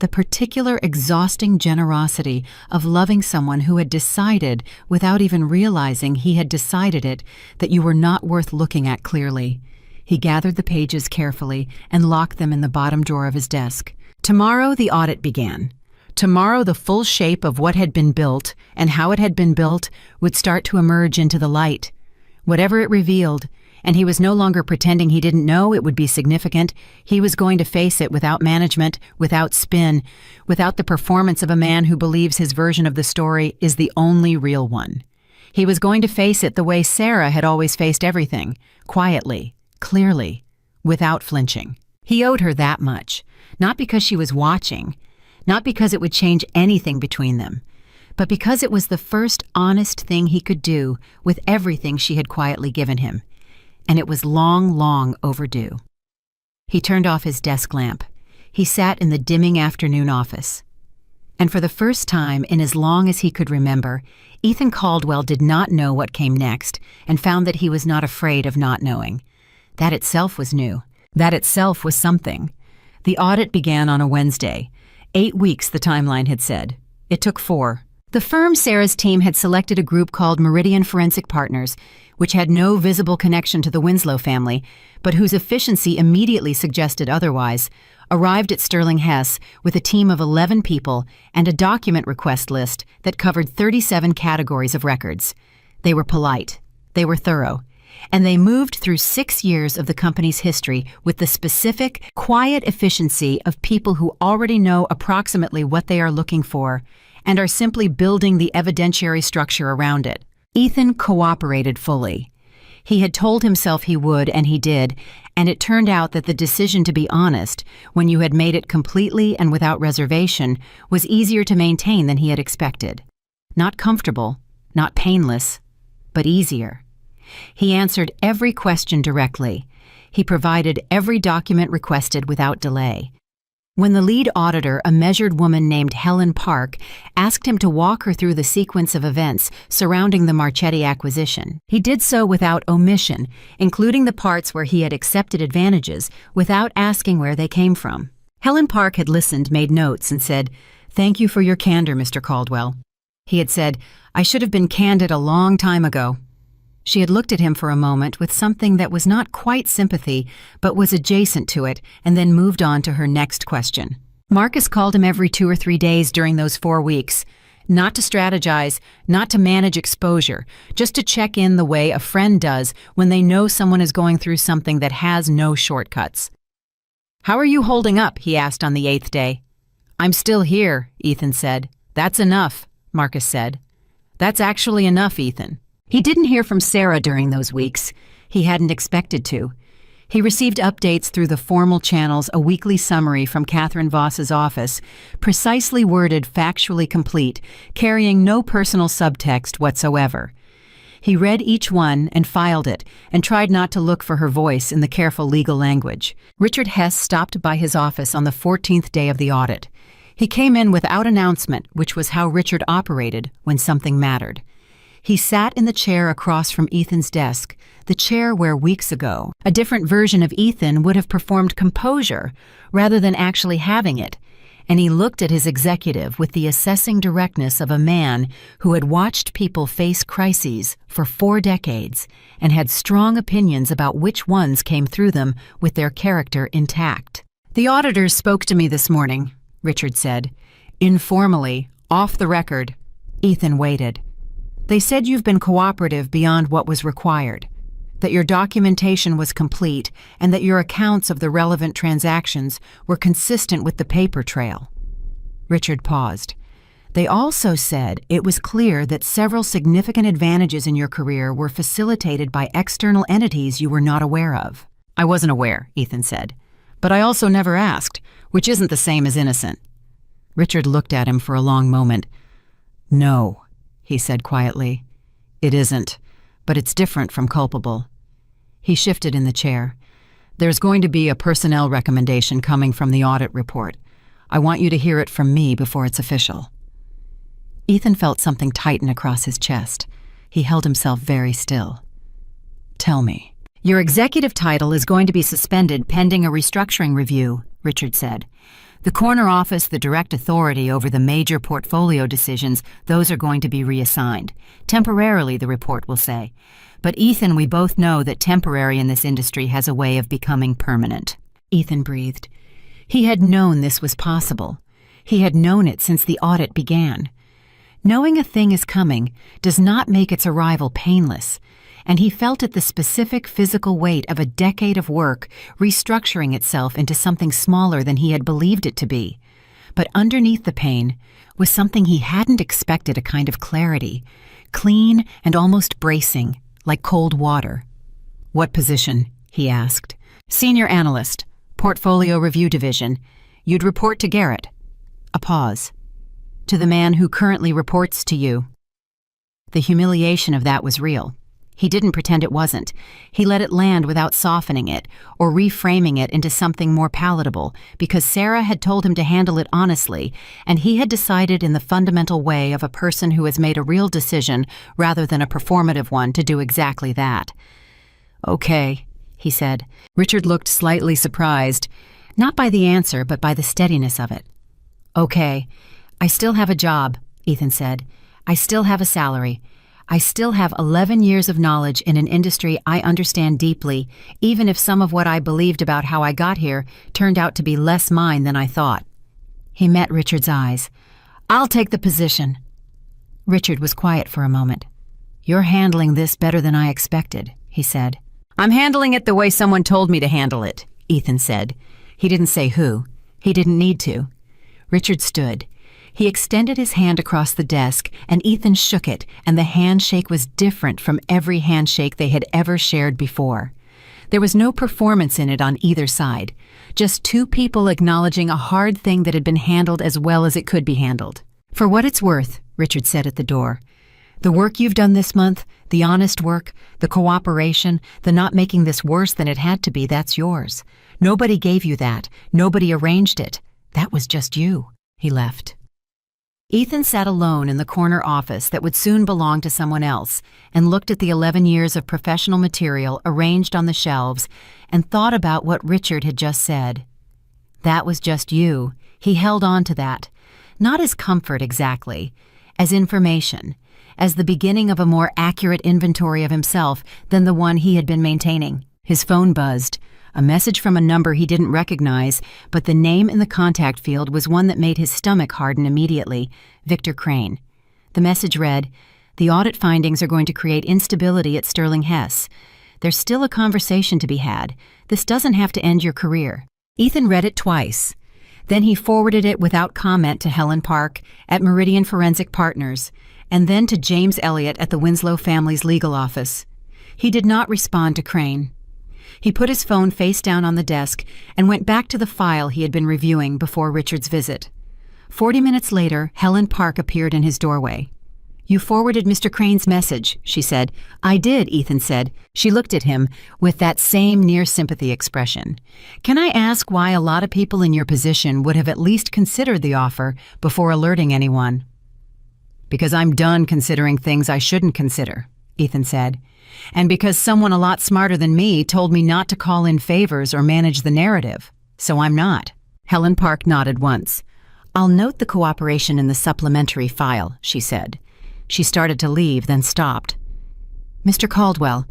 The particular exhausting generosity of loving someone who had decided, without even realizing he had decided it, that you were not worth looking at clearly. He gathered the pages carefully and locked them in the bottom drawer of his desk. Tomorrow the audit began. Tomorrow the full shape of what had been built and how it had been built would start to emerge into the light. Whatever it revealed, and he was no longer pretending he didn't know it would be significant, he was going to face it without management, without spin, without the performance of a man who believes his version of the story is the only real one. He was going to face it the way Sarah had always faced everything, quietly, clearly, without flinching. He owed her that much, not because she was watching, not because it would change anything between them, but because it was the first honest thing he could do with everything she had quietly given him, and it was long, long overdue. He turned off his desk lamp. He sat in the dimming afternoon office. And for the first time in as long as he could remember, Ethan Caldwell did not know what came next and found that he was not afraid of not knowing. That itself was new. That itself was something. The audit began on a Wednesday. 8 weeks, the timeline had said. It took 4. The firm Sarah's team had selected a group called Meridian Forensic Partners, which had no visible connection to the Winslow family, but whose efficiency immediately suggested otherwise, arrived at Sterling Hess with a team of 11 people and a document request list that covered 37 categories of records. They were polite. They were thorough. And they moved through 6 years of the company's history with the specific, quiet efficiency of people who already know approximately what they are looking for and are simply building the evidentiary structure around it. Ethan cooperated fully. He had told himself he would, and he did, and it turned out that the decision to be honest, when you had made it completely and without reservation, was easier to maintain than he had expected. Not comfortable, not painless, but easier. He answered every question directly. He provided every document requested without delay. When the lead auditor, a measured woman named Helen Park, asked him to walk her through the sequence of events surrounding the Marchetti acquisition, he did so without omission, including the parts where he had accepted advantages without asking where they came from. Helen Park had listened, made notes, and said, "Thank you for your candor, Mr. Caldwell." He had said, "I should have been candid a long time ago." She had looked at him for a moment with something that was not quite sympathy, but was adjacent to it, and then moved on to her next question. Marcus called him every 2 or 3 days during those 4 weeks, not to strategize, not to manage exposure, just to check in the way a friend does when they know someone is going through something that has no shortcuts. "How are you holding up?" he asked on the 8th day. "I'm still here," Ethan said. "That's enough," Marcus said. "That's actually enough, Ethan." He didn't hear from Sarah during those weeks. He hadn't expected to. He received updates through the formal channels, a weekly summary from Catherine Voss's office, precisely worded, factually complete, carrying no personal subtext whatsoever. He read each one and filed it, and tried not to look for her voice in the careful legal language. Richard Hess stopped by his office on the 14th day of the audit. He came in without announcement, which was how Richard operated when something mattered. He sat in the chair across from Ethan's desk, the chair where weeks ago, a different version of Ethan would have performed composure rather than actually having it, and he looked at his executive with the assessing directness of a man who had watched people face crises for 4 decades and had strong opinions about which ones came through them with their character intact. "The auditors spoke to me this morning," Richard said. "Informally, off the record." Ethan waited. "They said you've been cooperative beyond what was required, that your documentation was complete, and that your accounts of the relevant transactions were consistent with the paper trail." Richard paused. They also said it was clear that several significant advantages in your career were facilitated by external entities you were not aware of. I wasn't aware, Ethan said. But I also never asked, which isn't the same as innocent. Richard looked at him for a long moment. No, he said quietly. It isn't, but it's different from culpable. He shifted in the chair. There's going to be a personnel recommendation coming from the audit report. I want you to hear it from me before it's official. Ethan felt something tighten across his chest. He held himself very still. Tell me. Your executive title is going to be suspended pending a restructuring review, Richard said. The corner office, the direct authority over the major portfolio decisions, those are going to be reassigned. Temporarily, the report will say. But Ethan, we both know that temporary in this industry has a way of becoming permanent. Ethan breathed. He had known this was possible. He had known it since the audit began. Knowing a thing is coming does not make its arrival painless, and he felt it the specific physical weight of a decade of work restructuring itself into something smaller than he had believed it to be. But underneath the pain was something he hadn't expected, a kind of clarity, clean and almost bracing, like cold water. What position? He asked. Senior analyst, Portfolio Review Division. You'd report to Garrett. A pause. To the man who currently reports to you. The humiliation of that was real. He didn't pretend it wasn't. He let it land without softening it or reframing it into something more palatable, because Sarah had told him to handle it honestly, and he had decided in the fundamental way of a person who has made a real decision rather than a performative one to do exactly that. Okay, he said. Richard looked slightly surprised, not by the answer, but by the steadiness of it. Okay. I still have a job, Ethan said. I still have a salary. I still have 11 years of knowledge in an industry I understand deeply, even if some of what I believed about how I got here turned out to be less mine than I thought. He met Richard's eyes. I'll take the position. Richard was quiet for a moment. You're handling this better than I expected, he said. I'm handling it the way someone told me to handle it, Ethan said. He didn't say who. He didn't need to. Richard stood. He extended his hand across the desk, and Ethan shook it, and the handshake was different from every handshake they had ever shared before. There was no performance in it on either side, just two people acknowledging a hard thing that had been handled as well as it could be handled. For what it's worth, Richard said at the door, the work you've done this month, the honest work, the cooperation, the not making this worse than it had to be, that's yours. Nobody gave you that. Nobody arranged it. That was just you. He left. Ethan sat alone in the corner office that would soon belong to someone else and looked at the 11 years of professional material arranged on the shelves and thought about what Richard had just said. That was just you. He held on to that, not as comfort exactly, as information, as the beginning of a more accurate inventory of himself than the one he had been maintaining. His phone buzzed. A message from a number he didn't recognize, but the name in the contact field was one that made his stomach harden immediately, Victor Crane. The message read, The audit findings are going to create instability at Sterling Hess. There's still a conversation to be had. This doesn't have to end your career. Ethan read it twice. Then he forwarded it without comment to Helen Park at Meridian Forensic Partners, and then to James Elliott at the Winslow family's legal office. He did not respond to Crane. He put his phone face down on the desk and went back to the file he had been reviewing before Richard's visit. 40 minutes later, Helen Park appeared in his doorway. You forwarded Mr. Crane's message, she said. I did, Ethan said. She looked at him with that same near-sympathy expression. Can I ask why a lot of people in your position would have at least considered the offer before alerting anyone? Because I'm done considering things I shouldn't consider, Ethan said. And because someone a lot smarter than me told me not to call in favors or manage the narrative. So I'm not. Helen Park nodded once. I'll note the cooperation in the supplementary file, she said. She started to leave, then stopped. Mr. Caldwell,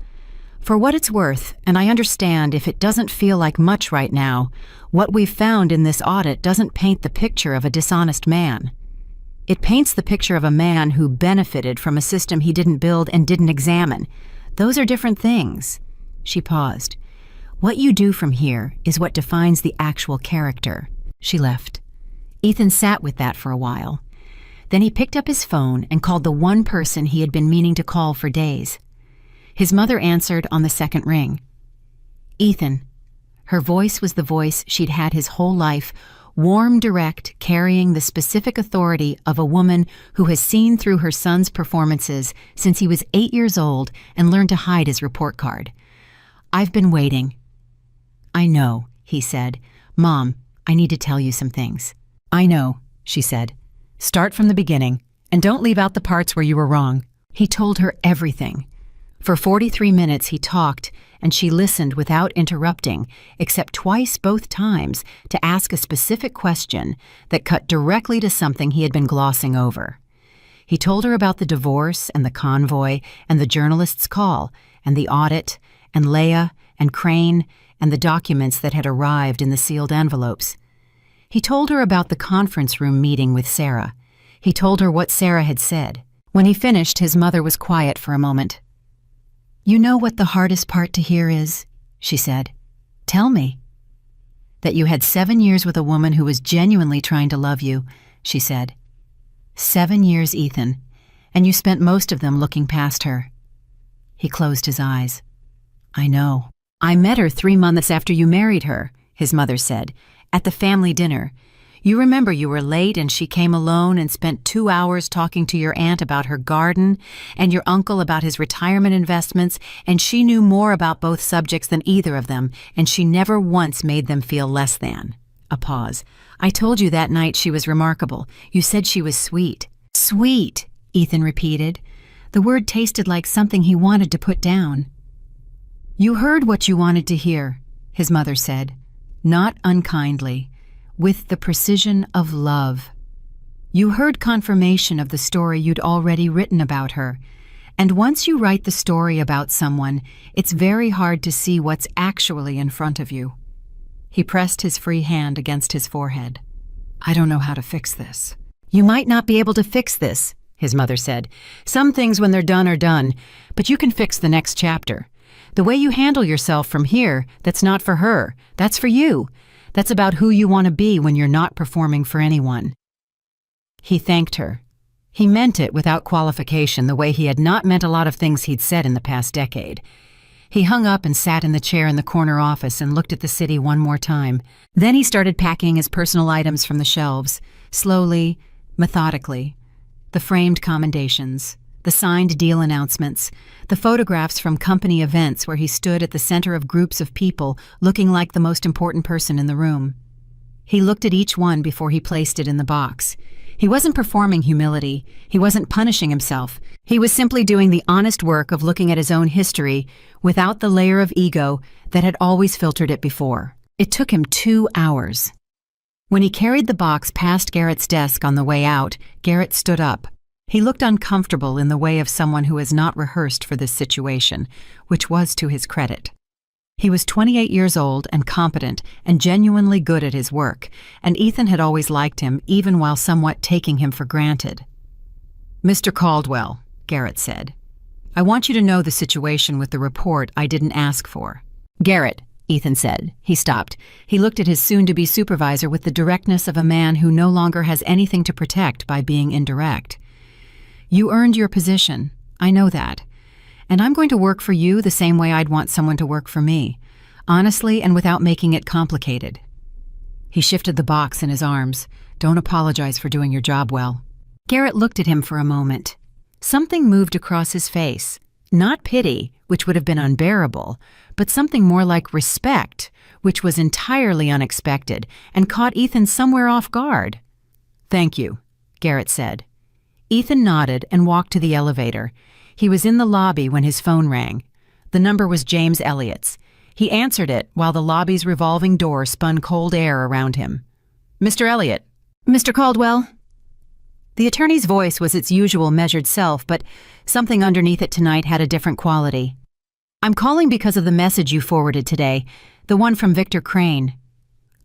for what it's worth, and I understand if it doesn't feel like much right now, what we've found in this audit doesn't paint the picture of a dishonest man. It paints the picture of a man who benefited from a system he didn't build and didn't examine. Those are different things. She paused. What you do from here is what defines the actual character. She left. Ethan sat with that for a while. Then he picked up his phone and called the one person he had been meaning to call for days. His mother answered on the second ring. Ethan. Her voice was the voice she'd had his whole life, warm, direct, carrying the specific authority of a woman who has seen through her son's performances since he was 8 years old and learned to hide his report card. "I've been waiting." "I know," he said. "Mom, I need to tell you some things." "I know," she said. "Start from the beginning, and don't leave out the parts where you were wrong." He told her everything. For 43 minutes he talked, and she listened without interrupting, except twice both times to ask a specific question that cut directly to something he had been glossing over. He told her about the divorce and the convoy and the journalist's call and the audit and Leah and Crane and the documents that had arrived in the sealed envelopes. He told her about the conference room meeting with Sarah. He told her what Sarah had said. When he finished, his mother was quiet for a moment. "You know what the hardest part to hear is?" she said. "Tell me." "That you had 7 years with a woman who was genuinely trying to love you," she said. 7 years, Ethan, and you spent most of them looking past her. He closed his eyes. "I know. I met her 3 months after you married her," his mother said, "at the family dinner. You remember you were late and she came alone and spent 2 hours talking to your aunt about her garden and your uncle about his retirement investments, and she knew more about both subjects than either of them, and she never once made them feel less than." A pause. "I told you that night she was remarkable. You said she was sweet." "Sweet," Ethan repeated. The word tasted like something he wanted to put down. "You heard what you wanted to hear," his mother said, not unkindly, with the precision of love. "You heard confirmation of the story you'd already written about her, and once you write the story about someone, it's very hard to see what's actually in front of you." He pressed his free hand against his forehead. "I don't know how to fix this." "You might not be able to fix this," his mother said. "Some things when they're done are done, but you can fix the next chapter. The way you handle yourself from here, that's not for her, that's for you. That's about who you want to be when you're not performing for anyone." He thanked her. He meant it without qualification, the way he had not meant a lot of things he'd said in the past decade. He hung up and sat in the chair in the corner office and looked at the city one more time. Then he started packing his personal items from the shelves, slowly, methodically. The framed commendations, the signed deal announcements, the photographs from company events where he stood at the center of groups of people looking like the most important person in the room. He looked at each one before he placed it in the box. He wasn't performing humility. He wasn't punishing himself. He was simply doing the honest work of looking at his own history without the layer of ego that had always filtered it before. It took him 2 hours. When he carried the box past Garrett's desk on the way out, Garrett stood up. He looked uncomfortable in the way of someone who has not rehearsed for this situation, which was to his credit. He was 28 years old and competent and genuinely good at his work, and Ethan had always liked him, even while somewhat taking him for granted. "Mr. Caldwell," Garrett said, "I want you to know the situation with the report I didn't ask for." "Garrett," Ethan said. He stopped. He looked at his soon-to-be supervisor with the directness of a man who no longer has anything to protect by being indirect. "You earned your position. I know that. And I'm going to work for you the same way I'd want someone to work for me, honestly and without making it complicated." He shifted the box in his arms. "Don't apologize for doing your job well." Garrett looked at him for a moment. Something moved across his face. Not pity, which would have been unbearable, but something more like respect, which was entirely unexpected and caught Ethan somewhere off guard. "Thank you," Garrett said. Ethan nodded and walked to the elevator. He was in the lobby when his phone rang. The number was James Elliott's. He answered it while the lobby's revolving door spun cold air around him. "Mr. Elliott." "Mr. Caldwell?" The attorney's voice was its usual measured self, but something underneath it tonight had a different quality. "I'm calling because of the message you forwarded today, the one from Victor Crane."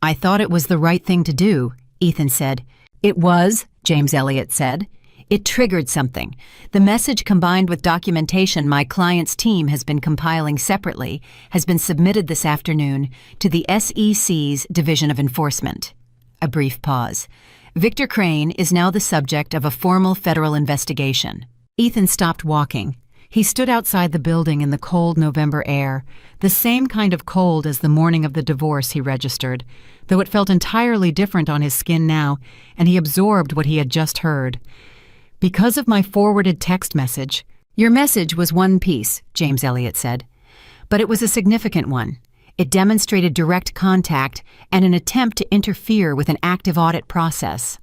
"I thought it was the right thing to do," Ethan said. "It was," James Elliott said. "It triggered something. The message, combined with documentation my client's team has been compiling separately, has been submitted this afternoon to the SEC's Division of Enforcement." A brief pause. Victor Crane is now the subject of a formal federal investigation. Ethan stopped walking. He stood outside the building in the cold November air, the same kind of cold as the morning of the divorce he registered, though it felt entirely different on his skin now, and he absorbed what he had just heard. "Because of my forwarded text message." "Your message was one piece," James Elliott said. "But it was a significant one. It demonstrated direct contact and an attempt to interfere with an active audit process.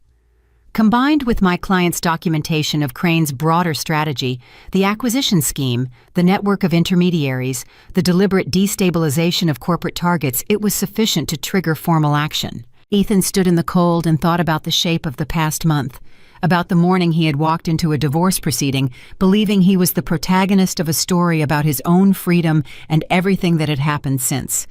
Combined with my client's documentation of Crane's broader strategy, the acquisition scheme, the network of intermediaries, the deliberate destabilization of corporate targets, it was sufficient to trigger formal action." Ethan stood in the cold and thought about the shape of the past month, about the morning he had walked into a divorce proceeding, believing he was the protagonist of a story about his own freedom and everything that had happened since.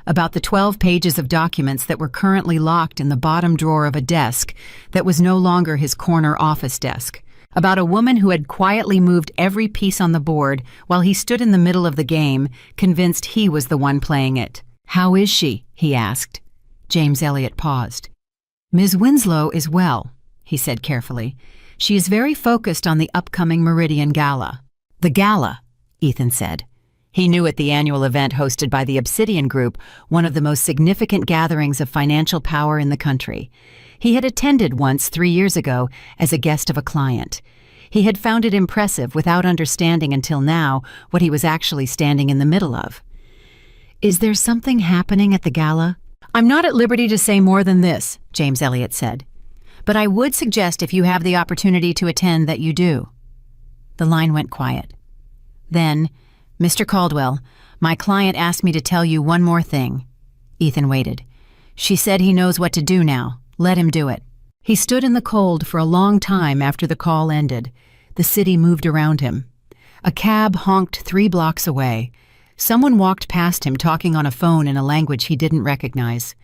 About the 12 pages of documents that were currently locked in the bottom drawer of a desk that was no longer his corner office desk. About a woman who had quietly moved every piece on the board while he stood in the middle of the game, convinced he was the one playing it. "How is she?" he asked. James Elliott paused. "Ms. Winslow is well," he said carefully. "She is very focused on the upcoming Meridian Gala." "The Gala," Ethan said. He knew at the annual event hosted by the Obsidian Group, one of the most significant gatherings of financial power in the country. He had attended once 3 years ago as a guest of a client. He had found it impressive without understanding until now what he was actually standing in the middle of. "Is there something happening at the gala?" "I'm not at liberty to say more than this," James Elliott said. "But I would suggest if you have the opportunity to attend that you do." The line went quiet. Then, "Mr. Caldwell, my client asked me to tell you one more thing." Ethan waited. "She said he knows what to do now. Let him do it." He stood in the cold for a long time after the call ended. The city moved around him. A cab honked 3 blocks away. Someone walked past him talking on a phone in a language he didn't recognize.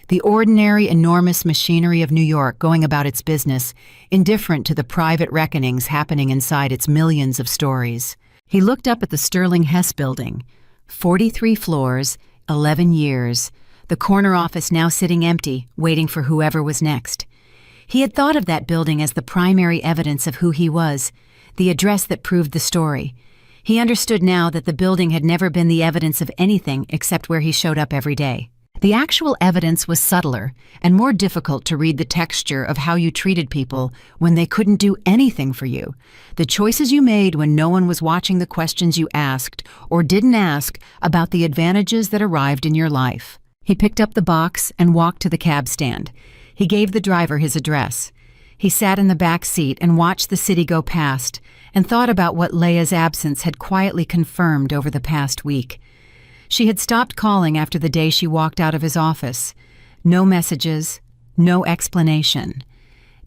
The ordinary, enormous machinery of New York going about its business, indifferent to the private reckonings happening inside its millions of stories. He looked up at the Sterling Hess building. 43 floors, 11 years, the corner office now sitting empty, waiting for whoever was next. He had thought of that building as the primary evidence of who he was, the address that proved the story. He understood now that the building had never been the evidence of anything except where he showed up every day. The actual evidence was subtler and more difficult to read the texture of how you treated people when they couldn't do anything for you, the choices you made when no one was watching the questions you asked or didn't ask about the advantages that arrived in your life. He picked up the box and walked to the cab stand. He gave the driver his address. He sat in the back seat and watched the city go past and thought about what Leia's absence had quietly confirmed over the past week. She had stopped calling after the day she walked out of his office. No messages, no explanation.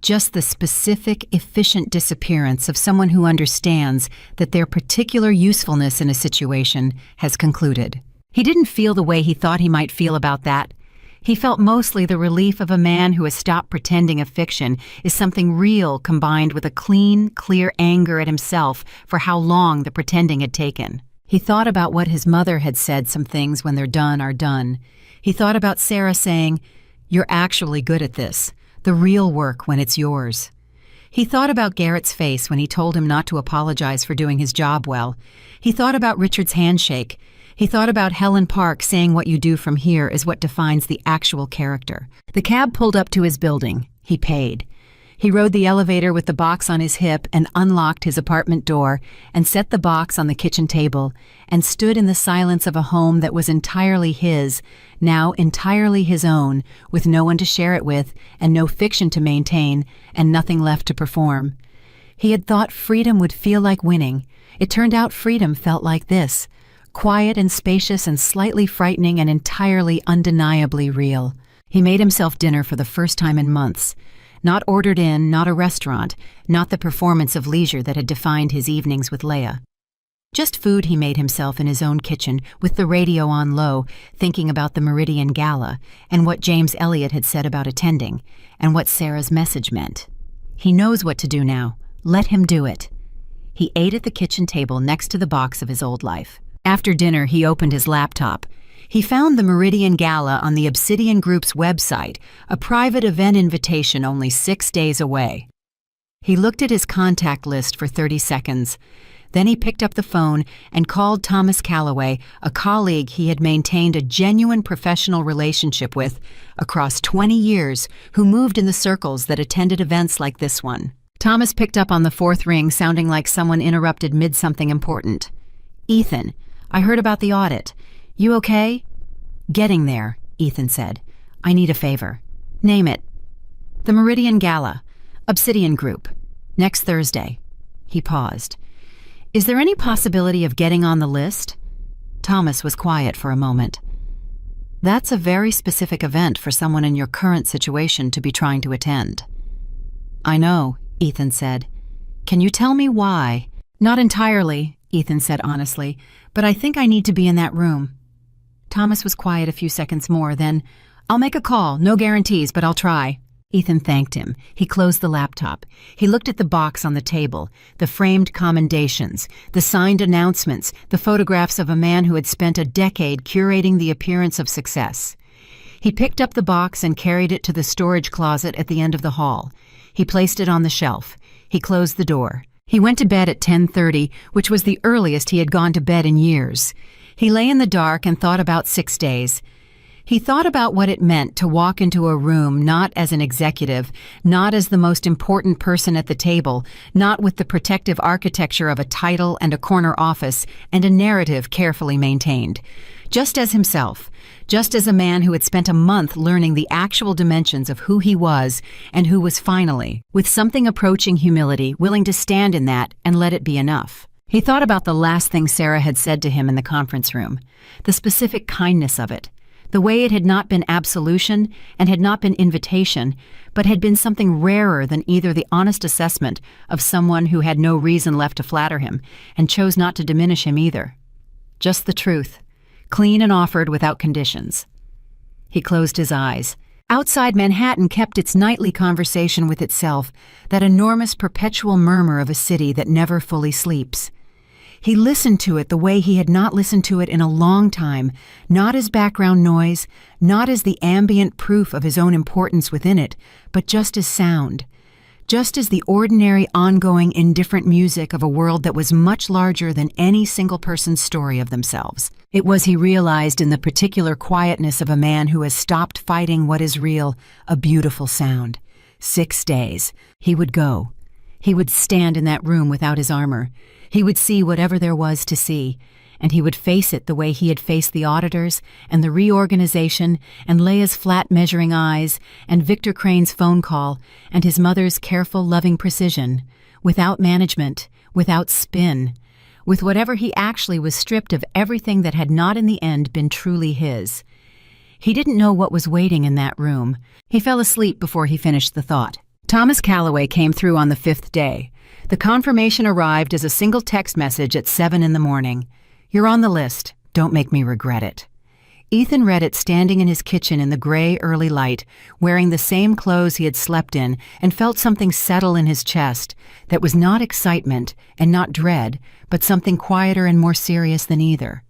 Just the specific, efficient disappearance of someone who understands that their particular usefulness in a situation has concluded. He didn't feel the way he thought he might feel about that. He felt mostly the relief of a man who has stopped pretending a fiction is something real combined with a clean, clear anger at himself for how long the pretending had taken. He thought about what his mother had said, some things when they're done are done. He thought about Sarah saying, "You're actually good at this, the real work when it's yours." He thought about Garrett's face when he told him not to apologize for doing his job well. He thought about Richard's handshake. He thought about Helen Park saying what you do from here is what defines the actual character. The cab pulled up to his building. He paid. He rode the elevator with the box on his hip and unlocked his apartment door and set the box on the kitchen table and stood in the silence of a home that was entirely his, now entirely his own, with no one to share it with and no fiction to maintain and nothing left to perform. He had thought freedom would feel like winning. It turned out freedom felt like this, quiet and spacious and slightly frightening and entirely undeniably real. He made himself dinner for the first time in months. Not ordered in, not a restaurant, not the performance of leisure that had defined his evenings with Leia. Just food he made himself in his own kitchen, with the radio on low, thinking about the Meridian Gala, and what James Elliott had said about attending, and what Sarah's message meant. He knows what to do now. Let him do it. He ate at the kitchen table next to the box of his old life. After dinner, he opened his laptop. He found the Meridian Gala on the Obsidian Group's website, a private event invitation only 6 days away. He looked at his contact list for 30 seconds. Then he picked up the phone and called Thomas Calloway, a colleague he had maintained a genuine professional relationship with across 20 years, who moved in the circles that attended events like this one. Thomas picked up on the fourth ring, sounding like someone interrupted mid-something important. "Ethan, I heard about the audit. You okay?" "Getting there," Ethan said. "I need a favor." "Name it." "The Meridian Gala. Obsidian Group. Next Thursday." He paused. "Is there any possibility of getting on the list?" Thomas was quiet for a moment. "That's a very specific event for someone in your current situation to be trying to attend." "I know," Ethan said. "Can you tell me why?" "Not entirely," Ethan said honestly, "but I think I need to be in that room." Thomas was quiet a few seconds more, then, "I'll make a call, no guarantees, but I'll try." Ethan thanked him. He closed the laptop. He looked at the box on the table, the framed commendations, the signed announcements, the photographs of a man who had spent a decade curating the appearance of success. He picked up the box and carried it to the storage closet at the end of the hall. He placed it on the shelf. He closed the door. He went to bed at 10:30, which was the earliest he had gone to bed in years. He lay in the dark and thought about 6 days. He thought about what it meant to walk into a room not as an executive, not as the most important person at the table, not with the protective architecture of a title and a corner office and a narrative carefully maintained. Just as himself, just as a man who had spent a month learning the actual dimensions of who he was and who was finally, with something approaching humility, willing to stand in that and let it be enough. He thought about the last thing Sarah had said to him in the conference room, the specific kindness of it. The way it had not been absolution and had not been invitation, but had been something rarer than either the honest assessment of someone who had no reason left to flatter him and chose not to diminish him either. Just the truth, clean and offered without conditions. He closed his eyes. Outside Manhattan kept its nightly conversation with itself, that enormous perpetual murmur of a city that never fully sleeps. He listened to it the way he had not listened to it in a long time, not as background noise, not as the ambient proof of his own importance within it, but just as sound, just as the ordinary, ongoing, indifferent music of a world that was much larger than any single person's story of themselves. It was, he realized, in the particular quietness of a man who has stopped fighting what is real, a beautiful sound. 6 days. He would go. He would stand in that room without his armor. He would see whatever there was to see, and he would face it the way he had faced the auditors and the reorganization and Leia's flat measuring eyes and Victor Crane's phone call and his mother's careful, loving precision, without management, without spin, with whatever he actually was stripped of everything that had not in the end been truly his. He didn't know what was waiting in that room. He fell asleep before he finished the thought. Thomas Calloway came through on the 5th day. The confirmation arrived as a single text message at 7 in the morning. "You're on the list. Don't make me regret it." Ethan read it standing in his kitchen in the gray early light, wearing the same clothes he had slept in, and felt something settle in his chest that was not excitement and not dread, but something quieter and more serious than either.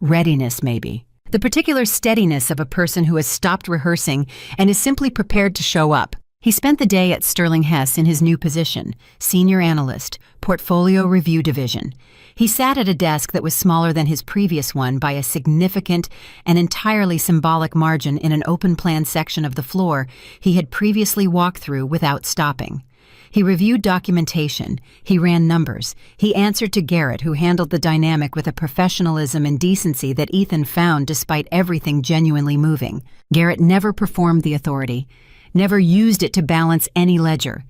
Readiness, maybe. The particular steadiness of a person who has stopped rehearsing and is simply prepared to show up. He spent the day at Sterling Hess in his new position, Senior Analyst, Portfolio Review Division. He sat at a desk that was smaller than his previous one by a significant and entirely symbolic margin in an open-plan section of the floor he had previously walked through without stopping. He reviewed documentation, he ran numbers, he answered to Garrett, who handled the dynamic with a professionalism and decency that Ethan found despite everything genuinely moving. Garrett never performed the authority, never used it to balance any ledger,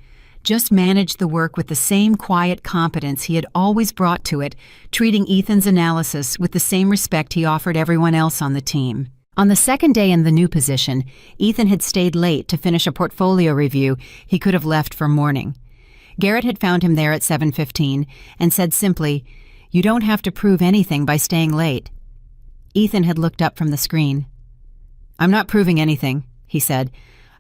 just managed the work with the same quiet competence he had always brought to it, treating Ethan's analysis with the same respect he offered everyone else on the team. On the second day in the new position, Ethan had stayed late to finish a portfolio review he could have left for morning. Garrett had found him there at 7:15 and said simply, "You don't have to prove anything by staying late." Ethan had looked up from the screen. "I'm not proving anything," he said.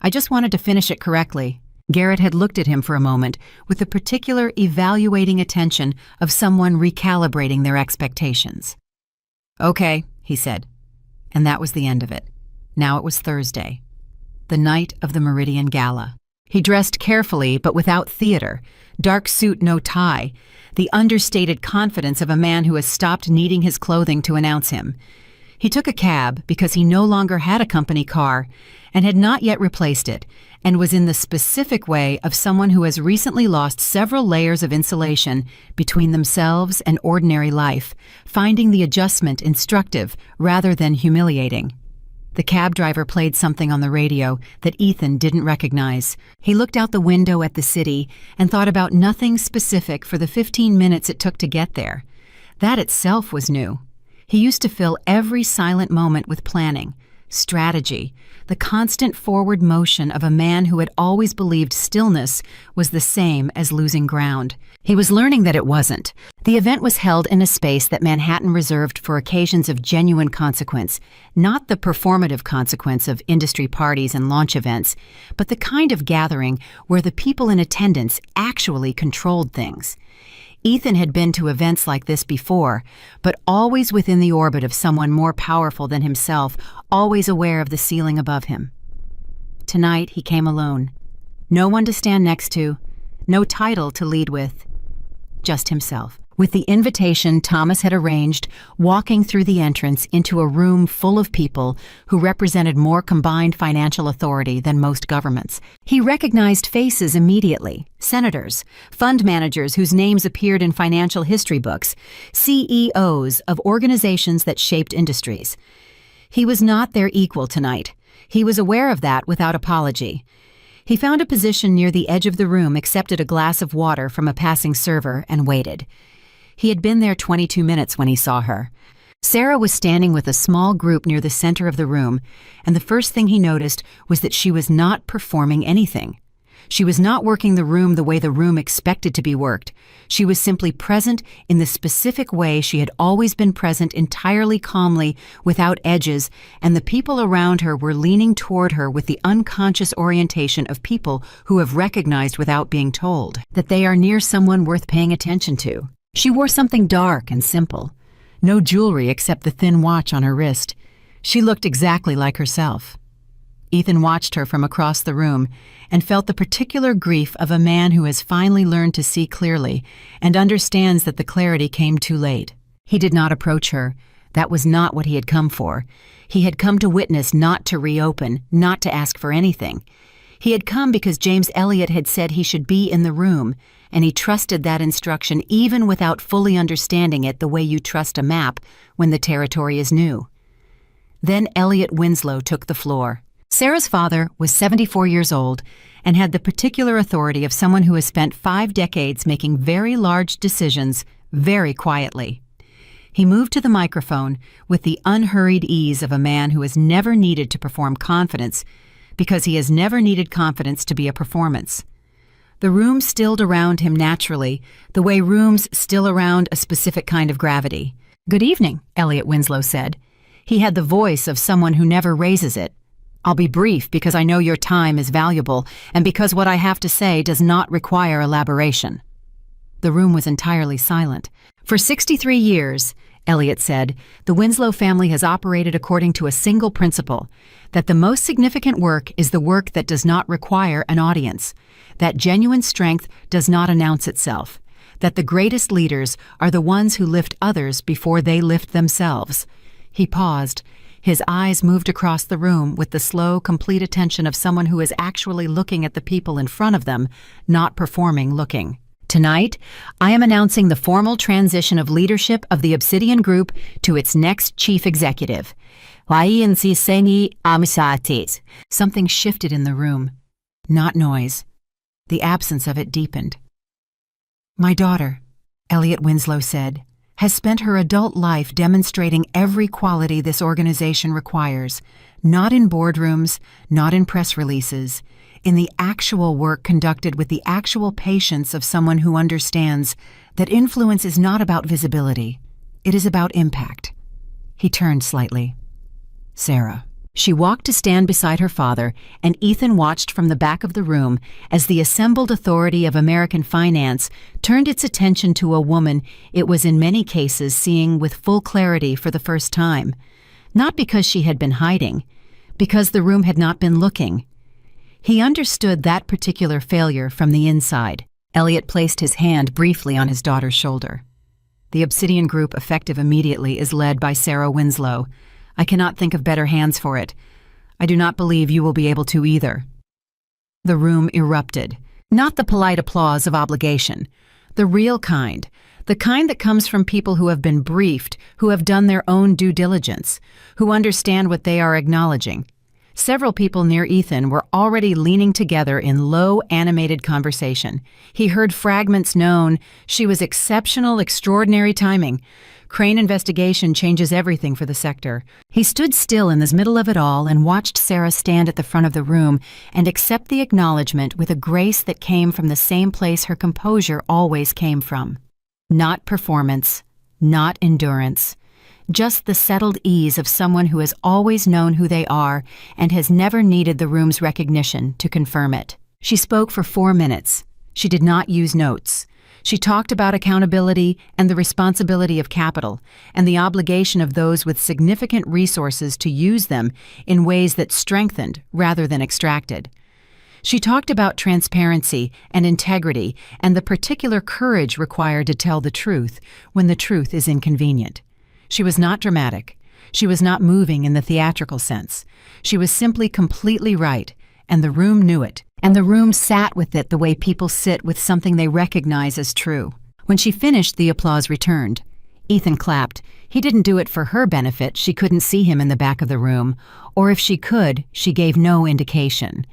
"I just wanted to finish it correctly." Garrett had looked at him for a moment with the particular evaluating attention of someone recalibrating their expectations. "Okay," he said. And that was the end of it. Now it was Thursday, the night of the Meridian Gala. He dressed carefully, but without theater. Dark suit, no tie. The understated confidence of a man who has stopped needing his clothing to announce him. He took a cab because he no longer had a company car and had not yet replaced it, and was in the specific way of someone who has recently lost several layers of insulation between themselves and ordinary life, finding the adjustment instructive rather than humiliating. The cab driver played something on the radio that Ethan didn't recognize. He looked out the window at the city and thought about nothing specific for the 15 minutes it took to get there. That itself was new. He used to fill every silent moment with planning, strategy, the constant forward motion of a man who had always believed stillness was the same as losing ground. He was learning that it wasn't. The event was held in a space that Manhattan reserved for occasions of genuine consequence, not the performative consequence of industry parties and launch events, but the kind of gathering where the people in attendance actually controlled things. Ethan had been to events like this before, but always within the orbit of someone more powerful than himself, always aware of the ceiling above him. Tonight he came alone. No one to stand next to, no title to lead with, just himself. With the invitation Thomas had arranged, walking through the entrance into a room full of people who represented more combined financial authority than most governments. He recognized faces immediately: senators, fund managers whose names appeared in financial history books, CEOs of organizations that shaped industries. He was not their equal tonight. He was aware of that without apology. He found a position near the edge of the room, accepted a glass of water from a passing server, and waited. He had been there 22 minutes when he saw her. Sarah was standing with a small group near the center of the room, and the first thing he noticed was that she was not performing anything. She was not working the room the way the room expected to be worked. She was simply present in the specific way she had always been present, entirely calmly, without edges, and the people around her were leaning toward her with the unconscious orientation of people who have recognized without being told that they are near someone worth paying attention to. She wore something dark and simple. No jewelry except the thin watch on her wrist. She looked exactly like herself. Ethan watched her from across the room and felt the particular grief of a man who has finally learned to see clearly and understands that the clarity came too late. He did not approach her. That was not what he had come for. He had come to witness, not to reopen, not to ask for anything. He had come because James Elliott had said he should be in the room, and he trusted that instruction even without fully understanding it the way you trust a map when the territory is new. Then Elliott Winslow took the floor. Sarah's father was 74 years old and had the particular authority of someone who has spent 5 decades making very large decisions very quietly. He moved to the microphone with the unhurried ease of a man who has never needed to perform confidence because he has never needed confidence to be a performance. The room stilled around him naturally, the way rooms still around a specific kind of gravity. "Good evening," Elliott Winslow said. He had the voice of someone who never raises it. "I'll be brief because I know your time is valuable and because what I have to say does not require elaboration." The room was entirely silent. "For 63 years," Elliott said, "the Winslow family has operated according to a single principle, that the most significant work is the work that does not require an audience, that genuine strength does not announce itself, that the greatest leaders are the ones who lift others before they lift themselves." He paused. His eyes moved across the room with the slow, complete attention of someone who is actually looking at the people in front of them, not performing looking. "Tonight, I am announcing the formal transition of leadership of the Obsidian Group to its next chief executive. Something shifted in the room. Not noise. The absence of it deepened. "My daughter," Elliott Winslow said, "has spent her adult life demonstrating every quality this organization requires, not in boardrooms, not in press releases, in the actual work conducted with the actual patience of someone who understands that influence is not about visibility, it is about impact." He turned slightly. "Sarah." She walked to stand beside her father, and Ethan watched from the back of the room as the assembled authority of American finance turned its attention to a woman it was in many cases seeing with full clarity for the first time. Not because she had been hiding, because the room had not been looking. He understood that particular failure from the inside. Elliot placed his hand briefly on his daughter's shoulder. The Obsidian Group, effective immediately, is led by Sarah Winslow. I cannot think of better hands for it. I do not believe you will be able to either. The room erupted. Not the polite applause of obligation. The real kind. The kind that comes from people who have been briefed, who have done their own due diligence, who understand what they are acknowledging. Several people near Ethan were already leaning together in low, animated conversation. He heard fragments known. She was exceptional, extraordinary timing. Crane investigation changes everything for the sector. He stood still in the middle of it all and watched Sarah stand at the front of the room and accept the acknowledgement with a grace that came from the same place her composure always came from. Not performance, not endurance. Just the settled ease of someone who has always known who they are and has never needed the room's recognition to confirm it. She spoke for 4 minutes. She did not use notes. She talked about accountability and the responsibility of capital and the obligation of those with significant resources to use them in ways that strengthened rather than extracted. She talked about transparency and integrity and the particular courage required to tell the truth when the truth is inconvenient. She was not dramatic. She was not moving in the theatrical sense. She was simply completely right, and the room knew it. And the room sat with it the way people sit with something they recognize as true. When she finished, the applause returned. Ethan clapped. He didn't do it for her benefit. She couldn't see him in the back of the room. Or if she could, she gave no indication.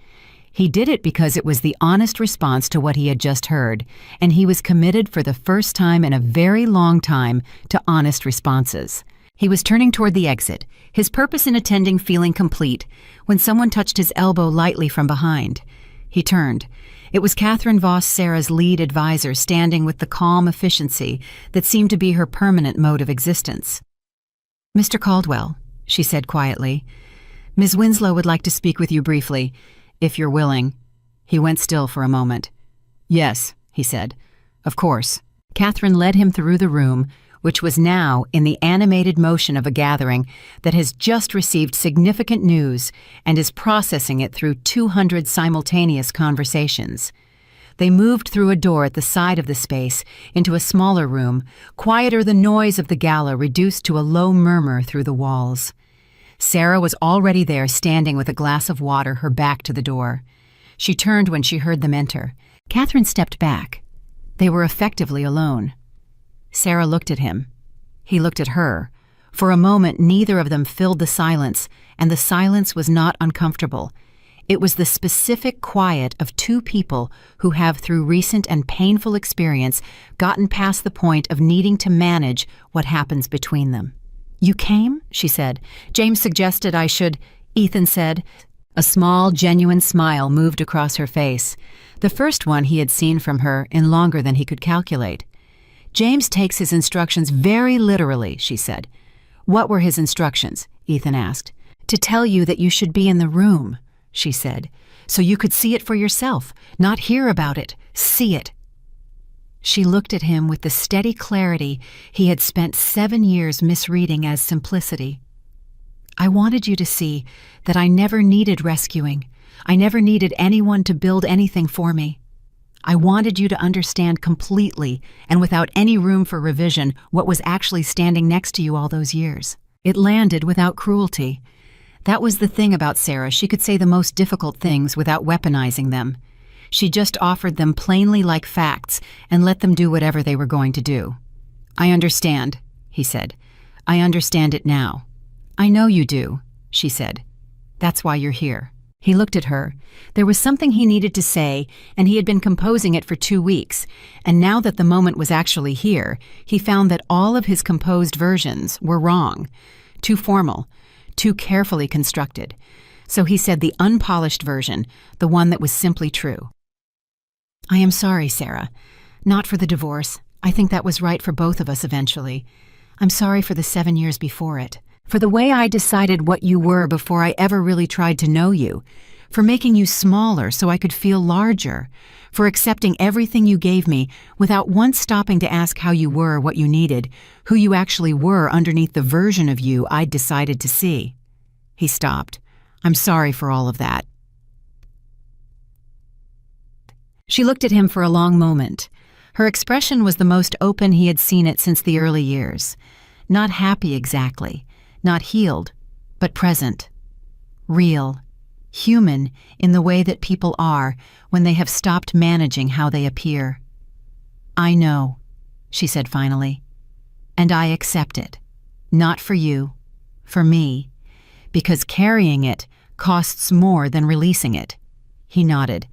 He did it because it was the honest response to what he had just heard, and he was committed for the first time in a very long time to honest responses. He was turning toward the exit, his purpose in attending feeling complete, when someone touched his elbow lightly from behind. He turned. It was Catherine Voss, Sarah's lead advisor, standing with the calm efficiency that seemed to be her permanent mode of existence. "Mr. Caldwell," she said quietly, "Ms. Winslow would like to speak with you briefly, if you're willing." He went still for a moment. "Yes," he said. "Of course." Catherine led him through the room, which was now in the animated motion of a gathering that has just received significant news and is processing it through 200 simultaneous conversations. They moved through a door at the side of the space into a smaller room, quieter, the noise of the gala reduced to a low murmur through the walls. Sarah was already there, standing with a glass of water, her back to the door. She turned when she heard them enter. Catherine stepped back. They were effectively alone. Sarah looked at him. He looked at her. For a moment, neither of them filled the silence, and the silence was not uncomfortable. It was the specific quiet of two people who have, through recent and painful experience, gotten past the point of needing to manage what happens between them. "You came?" she said. "James suggested I should," Ethan said. A small, genuine smile moved across her face, the first one he had seen from her in longer than he could calculate. "James takes his instructions very literally," she said. "What were his instructions?" Ethan asked. "To tell you that you should be in the room," she said, "so you could see it for yourself, not hear about it, see it." She looked at him with the steady clarity he had spent 7 years misreading as simplicity. "I wanted you to see that I never needed rescuing. I never needed anyone to build anything for me. I wanted you to understand completely and without any room for revision what was actually standing next to you all those years. It landed without cruelty. That was the thing about Sarah. She could say the most difficult things without weaponizing them. She just offered them plainly like facts and let them do whatever they were going to do. "I understand," he said. "I understand it now." "I know you do," she said. "That's why you're here." He looked at her. There was something he needed to say, and he had been composing it for 2 weeks, and now that the moment was actually here, he found that all of his composed versions were wrong, too formal, too carefully constructed. So he said the unpolished version, the one that was simply true. "I am sorry, Sarah. Not for the divorce. I think that was right for both of us eventually. I'm sorry for the 7 years before it. For the way I decided what you were before I ever really tried to know you. for making you smaller so I could feel larger, for accepting everything you gave me without once stopping to ask how you were, what you needed, who you actually were underneath the version of you I'd decided to see." He stopped. "I'm sorry for all of that." She looked at him for a long moment. Her expression was the most open he had seen it since the early years. Not happy exactly, not healed, but present. Real, human in the way that people are when they have stopped managing how they appear. "I know," she said finally, "and I accept it. Not for you, for me, because carrying it costs more than releasing it." He nodded.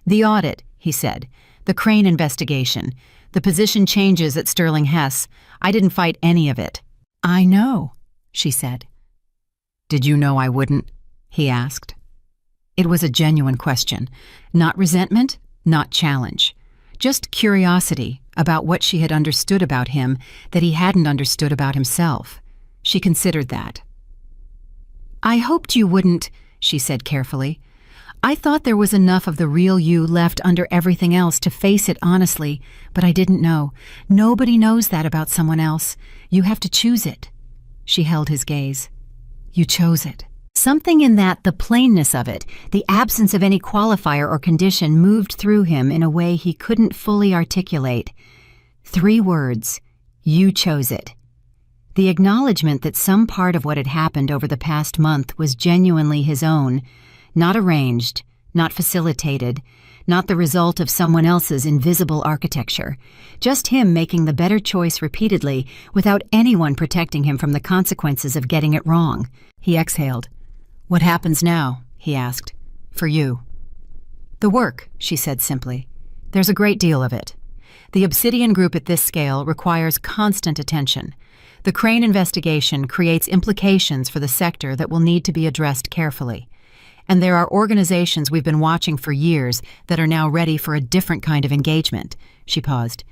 "The audit," he said, "the Crane investigation, the position changes at Sterling Hess. I didn't fight any of it." "I know," she said. "Did you know I wouldn't?" he asked. It was a genuine question, not resentment, not challenge, just curiosity about what she had understood about him that he hadn't understood about himself. She considered that. "I hoped you wouldn't," she said carefully. "I thought there was enough of the real you left under everything else to face it honestly, but I didn't know. Nobody knows that about someone else. You have to choose it." She held his gaze. "You chose it." Something in that, the plainness of it, the absence of any qualifier or condition, moved through him in a way he couldn't fully articulate. 3 words: you chose it. The acknowledgement that some part of what had happened over the past month was genuinely his own, not arranged, not facilitated, not the result of someone else's invisible architecture, just him making the better choice repeatedly without anyone protecting him from the consequences of getting it wrong. He exhaled. "What happens now?" he asked. "For you?" "The work," she said simply. "There's a great deal of it. The Obsidian Group at this scale requires constant attention. The Crane investigation creates implications for the sector that will need to be addressed carefully. And there are organizations we've been watching for years that are now ready for a different kind of engagement." She paused.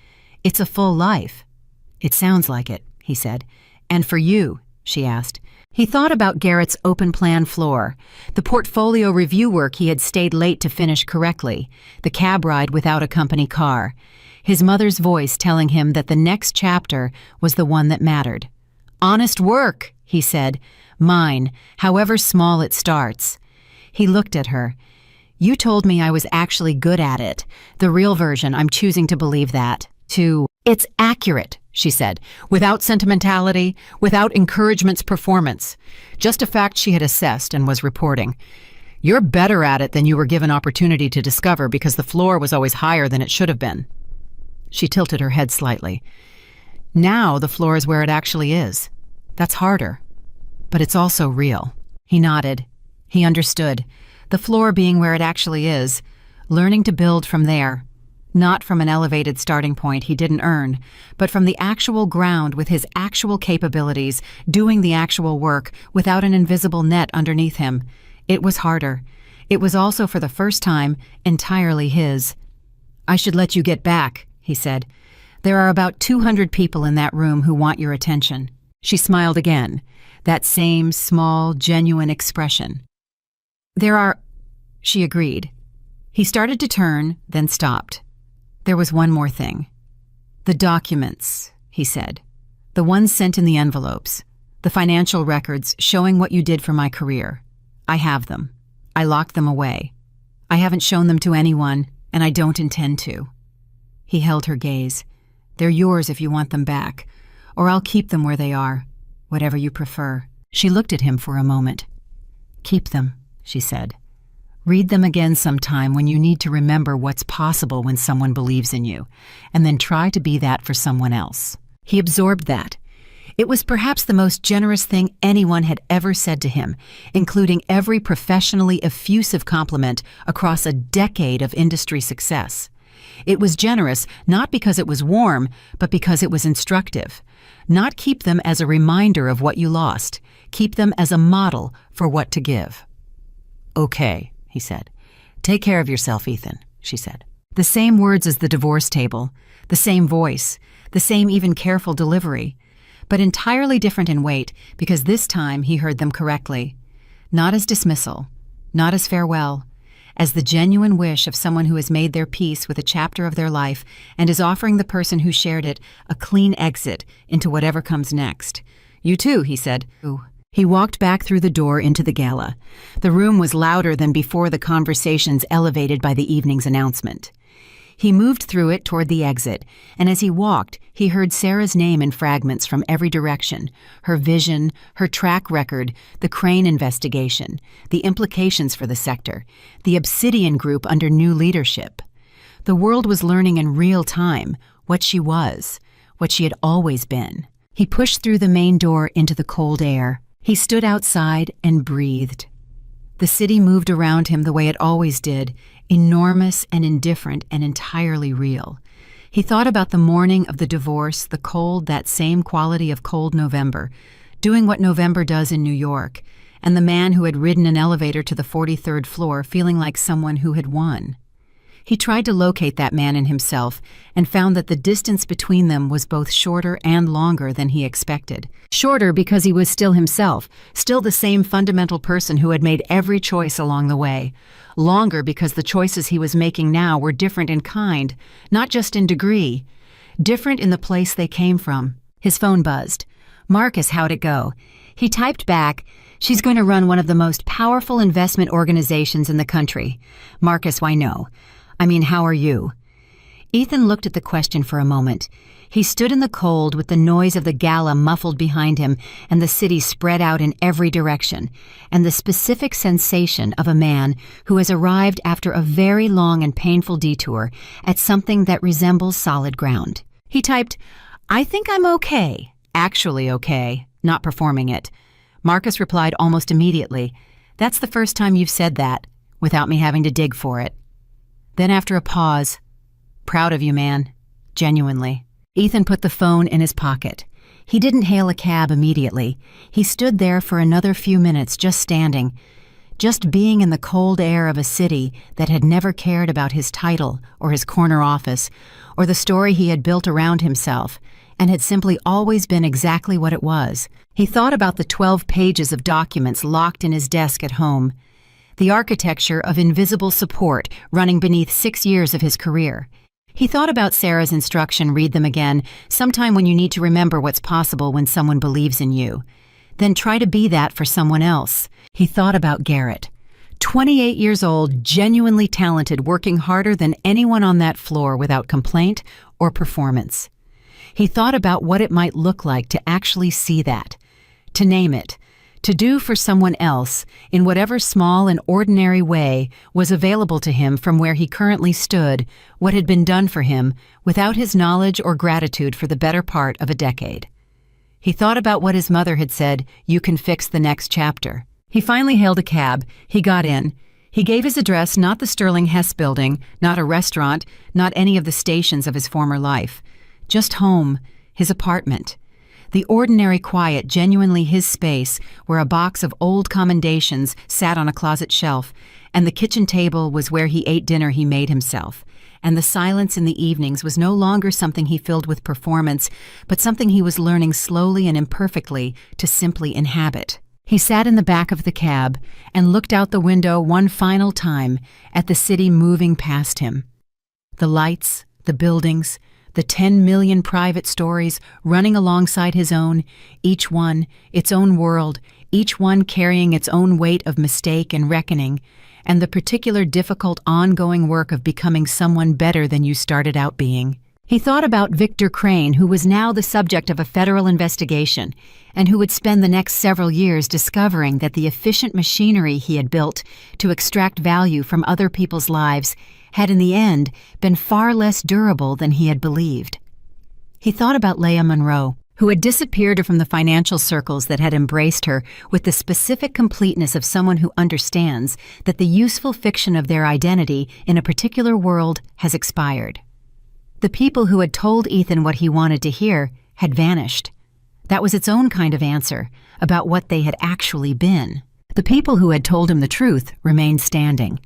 "It's a full life." "It sounds like it," he said. "And for you?" she asked. He thought about Garrett's open plan floor, the portfolio review work he had stayed late to finish correctly, the cab ride without a company car, his mother's voice telling him that the next chapter was the one that mattered. "Honest work," he said. "Mine, however small it starts." He looked at her. "You told me I was actually good at it. The real version, I'm choosing to believe that. It's accurate," she said, without sentimentality, without encouragement's performance. Just a fact she had assessed and was reporting. "You're better at it than you were given opportunity to discover because the floor was always higher than it should have been." She tilted her head slightly. "Now the floor is where it actually is. That's harder. But it's also real." He nodded. He understood. The floor being where it actually is, learning to build from there. Not from an elevated starting point he didn't earn, but from the actual ground with his actual capabilities, doing the actual work without an invisible net underneath him. It was harder. It was also, for the first time, entirely his. "I should let you get back," he said. "There are about 200 people in that room who want your attention." She smiled again, that same small, genuine expression. "There are," she agreed. He started to turn, then stopped. "There was one more thing. The documents," he said. "The ones sent in the envelopes. The financial records showing what you did for my career. I have them. I locked them away. I haven't shown them to anyone, and I don't intend to." He held her gaze. "They're yours if you want them back, or I'll keep them where they are, whatever you prefer." She looked at him for a moment. "Keep them," she said. "Read them again sometime when you need to remember what's possible when someone believes in you, and then try to be that for someone else." He absorbed that. It was perhaps the most generous thing anyone had ever said to him, including every professionally effusive compliment across a decade of industry success. It was generous not because it was warm, but because it was instructive. Not keep them as a reminder of what you lost. Keep them as a model for what to give. "Okay," he said. "Take care of yourself, Ethan," she said. The same words as the divorce table, the same voice, the same even careful delivery, but entirely different in weight because this time he heard them correctly. Not as dismissal, not as farewell, as the genuine wish of someone who has made their peace with a chapter of their life and is offering the person who shared it a clean exit into whatever comes next. "You too," he said. He walked back through the door into the gala. The room was louder than before, the conversations elevated by the evening's announcement. He moved through it toward the exit, and as he walked, he heard Sarah's name in fragments from every direction: her vision, her track record, the Crane investigation, the implications for the sector, the Obsidian Group under new leadership. The world was learning in real time what she was, what she had always been. He pushed through the main door into the cold air. He stood outside and breathed. The city moved around him the way it always did, enormous and indifferent and entirely real. He thought about the morning of the divorce, the cold, that same quality of cold November, doing what November does in New York, and the man who had ridden an elevator to the 43rd floor feeling like someone who had won. He tried to locate that man in himself and found that the distance between them was both shorter and longer than he expected. Shorter because he was still himself, still the same fundamental person who had made every choice along the way. Longer because the choices he was making now were different in kind, not just in degree. Different in the place they came from. His phone buzzed. "Marcus, how'd it go?" He typed back, "She's going to run one of the most powerful investment organizations in the country." "Marcus, why no? I mean, how are you?" Ethan looked at the question for a moment. He stood in the cold with the noise of the gala muffled behind him and the city spread out in every direction, and the specific sensation of a man who has arrived after a very long and painful detour at something that resembles solid ground. He typed, "I think I'm okay. Actually okay, not performing it." Marcus replied almost immediately, "That's the first time you've said that, without me having to dig for it." Then after a pause, "Proud of you, man. Genuinely." Ethan put the phone in his pocket. He didn't hail a cab immediately. He stood there for another few minutes, just standing, just being in the cold air of a city that had never cared about his title or his corner office or the story he had built around himself, and had simply always been exactly what it was. He thought about the 12 pages of documents locked in his desk at home, the architecture of invisible support running beneath 6 years of his career. He thought about Sarah's instruction, "Read them again, sometime when you need to remember what's possible when someone believes in you. Then try to be that for someone else." He thought about Garrett, 28 years old, genuinely talented, working harder than anyone on that floor without complaint or performance. He thought about what it might look like to actually see that, to name it, to do for someone else in whatever small and ordinary way was available to him from where he currently stood, what had been done for him without his knowledge or gratitude for the better part of a decade. He thought about what his mother had said, "You can fix the next chapter." He finally hailed a cab. He got in. He gave his address, not the Sterling Hess building, not a restaurant, not any of the stations of his former life. Just home, his apartment. The ordinary quiet, genuinely his space, where a box of old commendations sat on a closet shelf, and the kitchen table was where he ate dinner he made himself, and the silence in the evenings was no longer something he filled with performance, but something he was learning slowly and imperfectly to simply inhabit. He sat in the back of the cab and looked out the window one final time at the city moving past him. The lights, the buildings, the 10 million private stories running alongside his own, each one its own world, each one carrying its own weight of mistake and reckoning, and the particular difficult ongoing work of becoming someone better than you started out being. He thought about Victor Crane, who was now the subject of a federal investigation, and who would spend the next several years discovering that the efficient machinery he had built to extract value from other people's lives had in the end been far less durable than he had believed. He thought about Leah Monroe, who had disappeared from the financial circles that had embraced her with the specific completeness of someone who understands that the useful fiction of their identity in a particular world has expired. The people who had told Ethan what he wanted to hear had vanished. That was its own kind of answer about what they had actually been. The people who had told him the truth remained standing.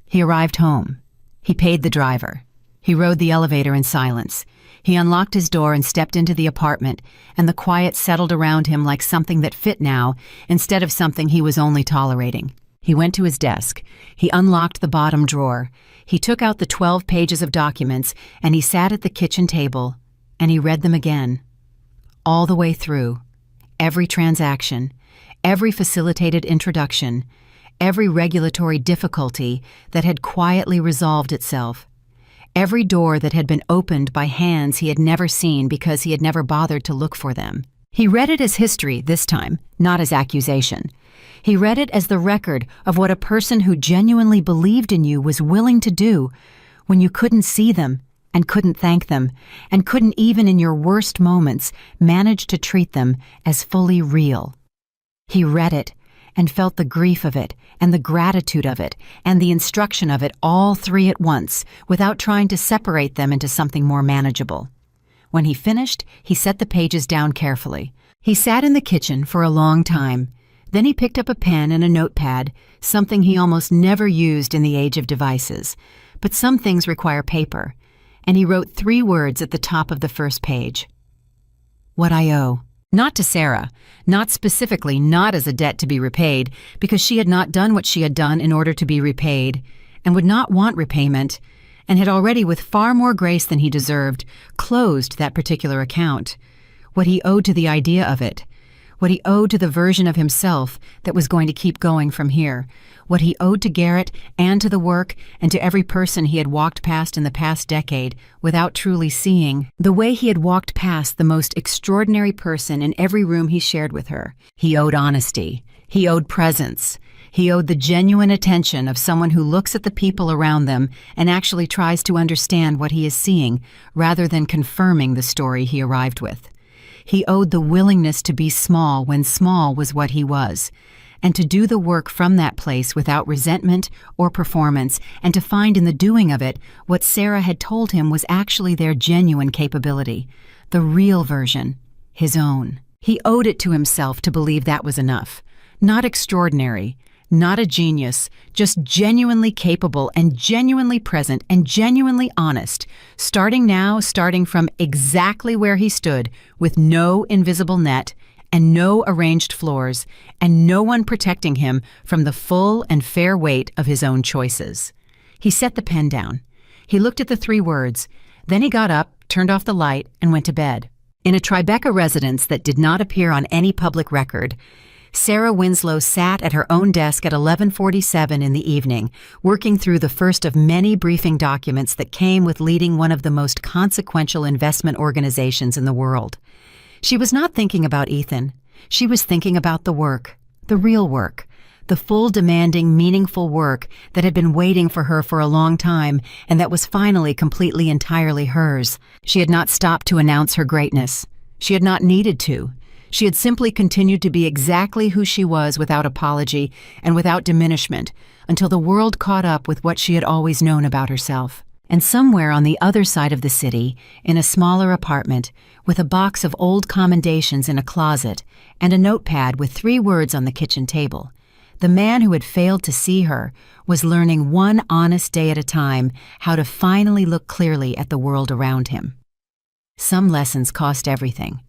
He arrived home. He paid the driver. He rode the elevator in silence. He unlocked his door and stepped into the apartment, and the quiet settled around him like something that fit now, instead of something he was only tolerating. He went to his desk. He unlocked the bottom drawer. He took out the 12 pages of documents, and he sat at the kitchen table, and he read them again. All the way through. Every transaction, every facilitated introduction, every regulatory difficulty that had quietly resolved itself. Every door that had been opened by hands he had never seen because he had never bothered to look for them. He read it as history this time, not as accusation. He read it as the record of what a person who genuinely believed in you was willing to do when you couldn't see them and couldn't thank them and couldn't even in your worst moments manage to treat them as fully real. He read it and felt the grief of it and the gratitude of it and the instruction of it all three at once without trying to separate them into something more manageable. When he finished, he set the pages down carefully. He sat in the kitchen for a long time. Then he picked up a pen and a notepad, something he almost never used in the age of devices. But some things require paper, and he wrote 3 words at the top of the first page. What I owe. Not to Sarah, not specifically, not as a debt to be repaid, because she had not done what she had done in order to be repaid, and would not want repayment, and had already, with far more grace than he deserved, closed that particular account. What he owed to the idea of it. What he owed to the version of himself that was going to keep going from here. What he owed to Garrett and to the work and to every person he had walked past in the past decade without truly seeing. The way he had walked past the most extraordinary person in every room he shared with her. He owed honesty. He owed presence. He owed the genuine attention of someone who looks at the people around them and actually tries to understand what he is seeing rather than confirming the story he arrived with. He owed the willingness to be small when small was what he was, and to do the work from that place without resentment or performance, and to find in the doing of it what Sarah had told him was actually their genuine capability, the real version, his own. He owed it to himself to believe that was enough. Not extraordinary, not a genius, just genuinely capable and genuinely present and genuinely honest, starting from exactly where he stood, with no invisible net and no arranged floors and no one protecting him from the full and fair weight of his own choices. He set the pen down. He looked at the 3 words. Then he got up, turned off the light, and went to bed. In a Tribeca residence that did not appear on any public record, Sarah Winslow sat at her own desk at 11:47 in the evening, working through the first of many briefing documents that came with leading one of the most consequential investment organizations in the world. She was not thinking about Ethan. She was thinking about the work, the real work, the full, demanding, meaningful work that had been waiting for her for a long time and that was finally completely entirely hers. She had not stopped to announce her greatness. She had not needed to. She had simply continued to be exactly who she was without apology and without diminishment until the world caught up with what she had always known about herself. And somewhere on the other side of the city, in a smaller apartment, with a box of old commendations in a closet and a notepad with 3 words on the kitchen table, the man who had failed to see her was learning one honest day at a time how to finally look clearly at the world around him. Some lessons cost everything.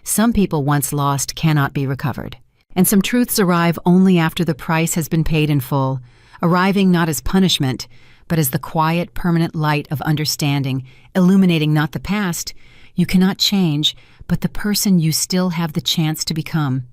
Some people once lost cannot be recovered. And some truths arrive only after the price has been paid in full, arriving not as punishment, but as the quiet, permanent light of understanding, illuminating not the past you cannot change, but the person you still have the chance to become.